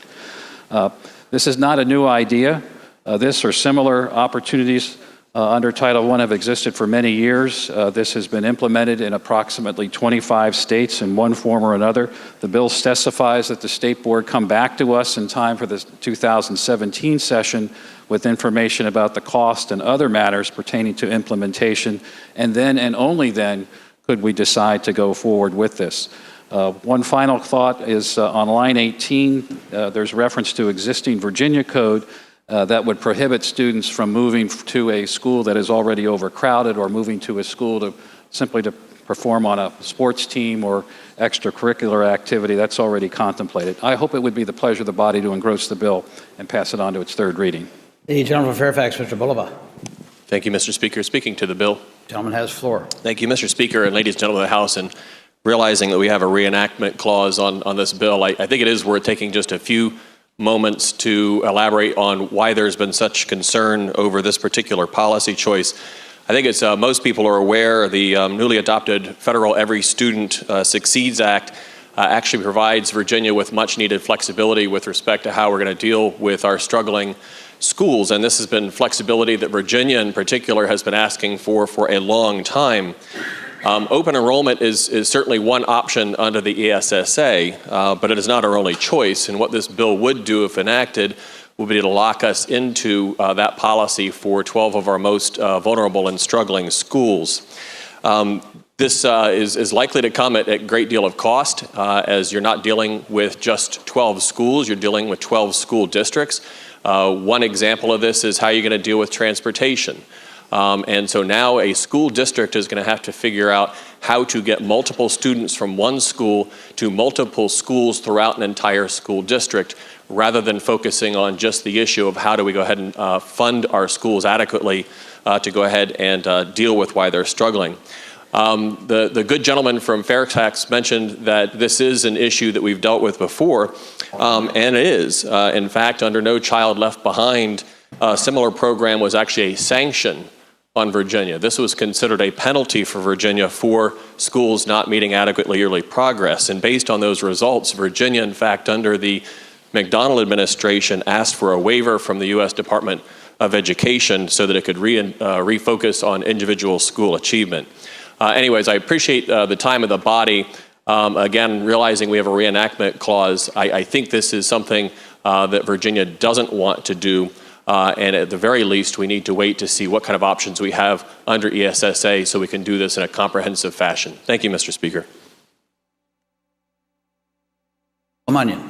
This is not a new idea. This or similar opportunities under Title I have existed for many years. This has been implemented in approximately 25 states in one form or another. The bill specifies that the State Board come back to us in time for the 2017 session with information about the cost and other matters pertaining to implementation, and then and only then could we decide to go forward with this. One final thought is on line 18, there's reference to existing Virginia code that would prohibit students from moving to a school that is already overcrowded or moving to a school simply to perform on a sports team or extracurricular activity. That's already contemplated. I hope it would be the pleasure of the body to engross the bill and pass it on to its third reading. The gentleman from Fairfax, Mr. Bulova. Thank you, Mr. Speaker. Speaking to the bill. Gentleman has the floor. Thank you, Mr. Speaker, and ladies and gentlemen of the House. And realizing that we have a reenactment clause on this bill, I think it is worth taking just a few moments to elaborate on why there's been such concern over this particular policy choice. I think it's most people are aware the newly adopted federal Every Student Succeeds Act actually provides Virginia with much needed flexibility with respect to how we're going to deal with our struggling schools. And this has been flexibility that Virginia in particular has been asking for a long time. Open enrollment is certainly one option under the ESSA, but it is not our only choice. And what this bill would do if enacted would be to lock us into that policy for 12 of our most vulnerable and struggling schools. This is likely to come at a great deal of cost, as you're not dealing with just 12 schools, you're dealing with 12 school districts. One example of this is how you're going to deal with transportation. And so now a school district is going to have to figure out how to get multiple students from one school to multiple schools throughout an entire school district, rather than focusing on just the issue of how do we go ahead and fund our schools adequately to go ahead and deal with why they're struggling. The good gentleman from Fairfax mentioned that this is an issue that we've dealt with before, and it is. In fact, under No Child Left Behind, a similar program was actually a sanction on Virginia. This was considered a penalty for Virginia for schools not meeting adequate yearly progress. And based on those results, Virginia, in fact, under the McDonnell administration, asked for a waiver from the U.S. Department of Education so that it could refocus on individual school achievement. Anyways, I appreciate the time of the body. Again, realizing we have a reenactment clause, I think this is something that Virginia doesn't want to do. And at the very least, we need to wait to see what kind of options we have under ESSA so we can do this in a comprehensive fashion. Thank you, Mr. Speaker. O'Munion.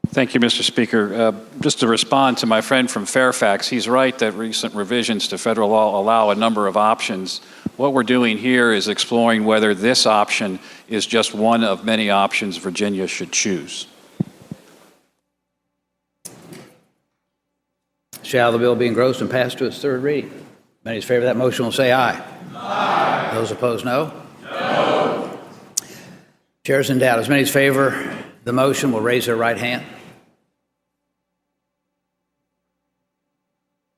Thank you, Mr. Speaker. Just to respond to my friend from Fairfax, he's right that recent revisions to federal law allow a number of options. What we're doing here is exploring whether this option is just one of many options Virginia should choose. Shall the bill be engrossed and passed to its third reading? Many in favor of that motion will say aye. Aye. Those opposed, no. No. Chairs in doubt. As many as favor the motion will raise their right hand.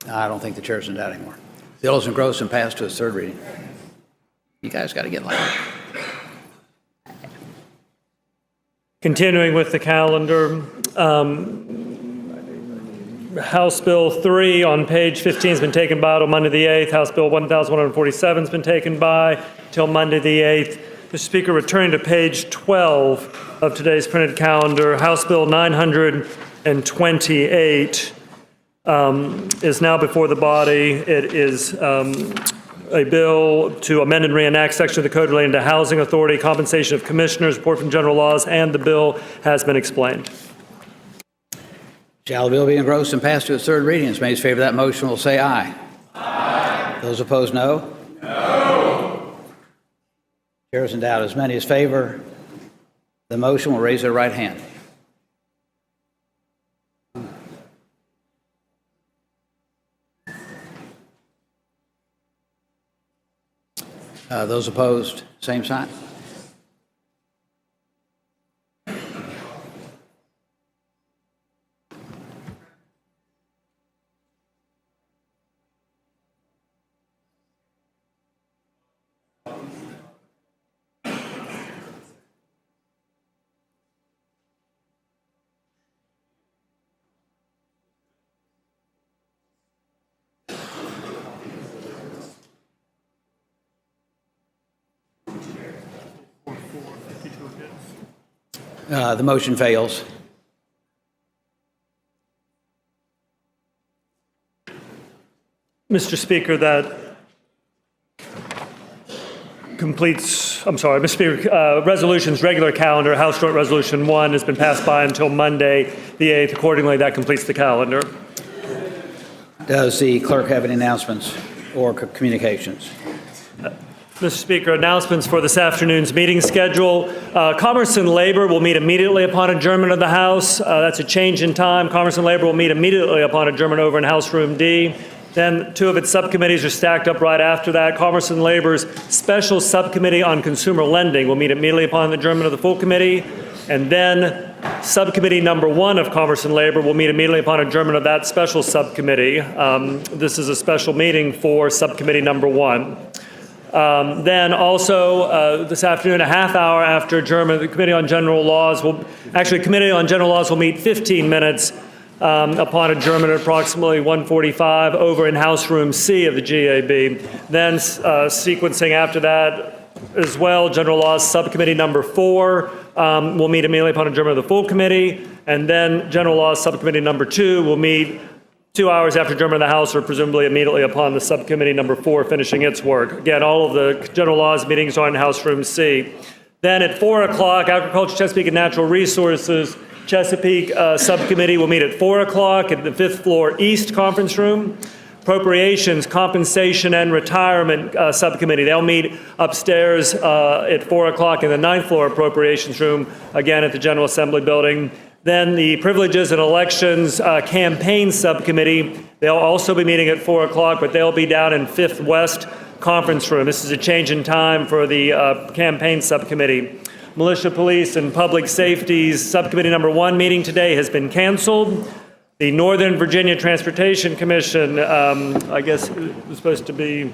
I don't think the chair's in doubt anymore. The bill is engrossed and passed to its third reading. You guys got to get louder. Continuing with the calendar, House Bill 3 on page 15 has been taken by till Monday the 8th. House Bill 1147 has been taken by till Monday the 8th. Mr. Speaker, returning to page 12 of today's printed calendar, House Bill 928 is now before the body. It is a bill to amend and reenact section of the code relating to housing authority, compensation of commissioners, report from general laws, and the bill has been explained. Shall the bill be engrossed and passed to its third reading? As many as favor that motion will say aye. Aye. Those opposed, no. No. Chair is in doubt. As many as favor the motion will raise their right hand. Those opposed, same sign. The motion fails. Mr. Speaker, that completes, Mr. Speaker, resolutions, regular calendar, House Joint Resolution 1 has been passed by until Monday the 8th. Accordingly, that completes the calendar. Does the clerk have any announcements or communications? Mr. Speaker, announcements for this afternoon's meeting schedule. Commerce and Labor will meet immediately upon adjournment of the House. That's a change in time. Commerce and Labor will meet immediately upon adjournment over in House Room D. Then two of its subcommittees are stacked up right after that. Commerce and Labor's special subcommittee on consumer lending will meet immediately upon the adjournment of the full committee. And then subcommittee number 1 of Commerce and Labor will meet immediately upon adjournment of that special subcommittee. This is a special meeting for subcommittee number 1. Then also this afternoon, a half hour after adjournment, the Committee on General Laws will meet 15 minutes upon adjournment at approximately 1:45 over in House Room C of the GAB. Then sequencing after that as well, General Laws Subcommittee number 4 will meet immediately upon adjournment of the full committee, and then General Laws Subcommittee number 2 will meet 2 hours after adjournment of the House, or presumably immediately upon the subcommittee number 4 finishing its work. Again, all of the general laws meetings are in House Room C. Then at 4 o'clock, Agriculture, Chesapeake, and Natural Resources Chesapeake Subcommittee will meet at 4 o'clock at the 5th floor East Conference Room. Appropriations, Compensation, and Retirement Subcommittee, they'll meet upstairs at 4 o'clock in the 9th floor Appropriations Room, again at the General Assembly Building. Then the Privileges and Elections Campaign Subcommittee, they'll also be meeting at 4 o'clock, but they'll be down in 5th West Conference Room. This is a change in time for the Campaign Subcommittee. Militia, Police, and Public Safety's Subcommittee number 1 meeting today has been canceled. The Northern Virginia Transportation Commission, I guess it was supposed to be,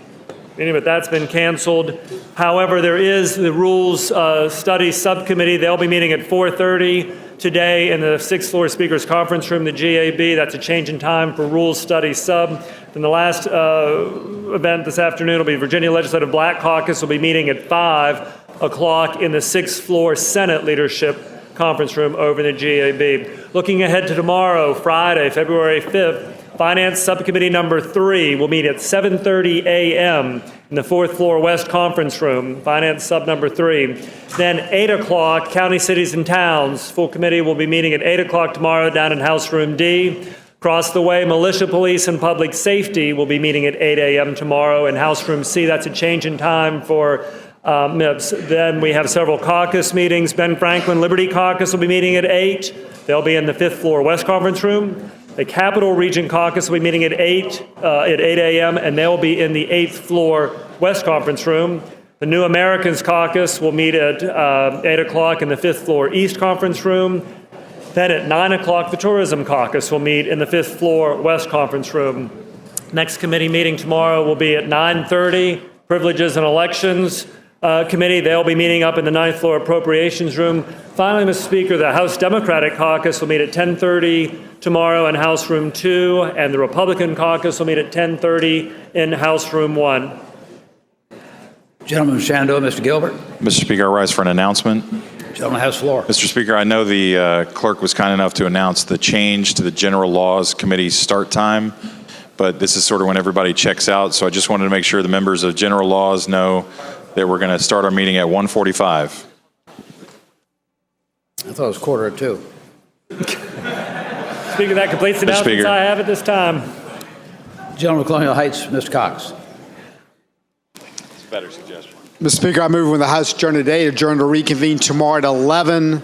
anyway, that's been canceled. However, there is the Rules Study Subcommittee. They'll be meeting at 4:30 today in the 6th floor Speaker's Conference Room, the GAB. That's a change in time for Rules Study Sub. And the last event this afternoon will be Virginia Legislative Black Caucus will be meeting at 5 o'clock in the 6th floor Senate Leadership Conference Room over in the GAB. Looking ahead to tomorrow, Friday, February 5th, Finance Subcommittee number 3 will meet at 7:30 a.m. in the 4th floor West Conference Room, Finance Sub number 3. Then 8 o'clock, County, Cities, and Towns. Full committee will be meeting at 8 o'clock tomorrow down in House Room D. Across the way, Militia, Police, and Public Safety will be meeting at 8 a.m. tomorrow in House Room C. That's a change in time for MIPS. Then we have several caucus meetings. Ben Franklin Liberty Caucus will be meeting at 8. They'll be in the 5th floor West Conference Room. The Capital Region Caucus will be meeting at 8 a.m., and they'll be in the 8th floor West Conference Room. The New Americans Caucus will meet at 8 o'clock in the 5th floor East Conference Room. Then at 9 o'clock, the Tourism Caucus will meet in the 5th floor West Conference Room. Next committee meeting tomorrow will be at 9:30, Privileges and Elections. Committee. They'll be meeting up in the 9th floor Appropriations Room. Finally, Mr. Speaker, the House Democratic Caucus will meet at 10:30 tomorrow in House Room 2, and the Republican Caucus will meet at 10:30 in House Room 1. Gentleman from Shenandoah, Mr. Gilbert. Mr. Speaker, I rise for an announcement. Gentleman has the floor. Mr. Speaker, I know the clerk was kind enough to announce the change to the General Laws Committee start time, but this is sort of when everybody checks out, so I just wanted to make sure the members of General Laws know that we're going to start our meeting at 1:45. I thought it was 1:45. Speaker, that completes the Mr. announcements Speaker. I have at this time. Gentleman from Colonial Heights, Mr. Cox. It's a better suggestion. Mr. Speaker, I move when the House adjourn today, adjourn to reconvene tomorrow at 11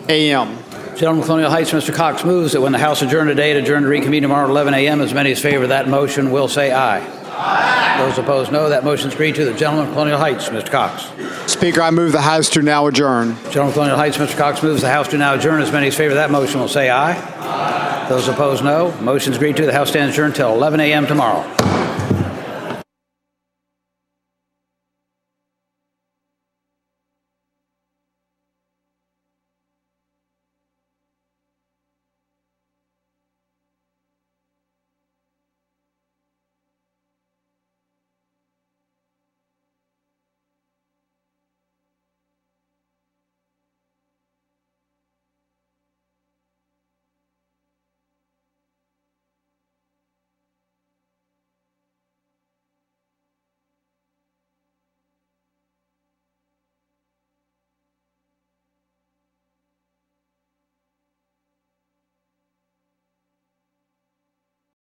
a.m. Gentleman from Colonial Heights, Mr. Cox moves that when the House adjourn today to adjourn to reconvene tomorrow at 11 a.m., as many as favor that motion will say aye. Aye. Those opposed, no. That motion is agreed to. The gentleman from Colonial Heights, Mr. Cox. Speaker, I move the House to now adjourn. Gentleman from Colonial Heights, Mr. Cox moves the House to now adjourn. As many as favor that motion will say aye. Aye. Those opposed, no. Motion is agreed to. The House stands adjourned until 11 a.m. tomorrow.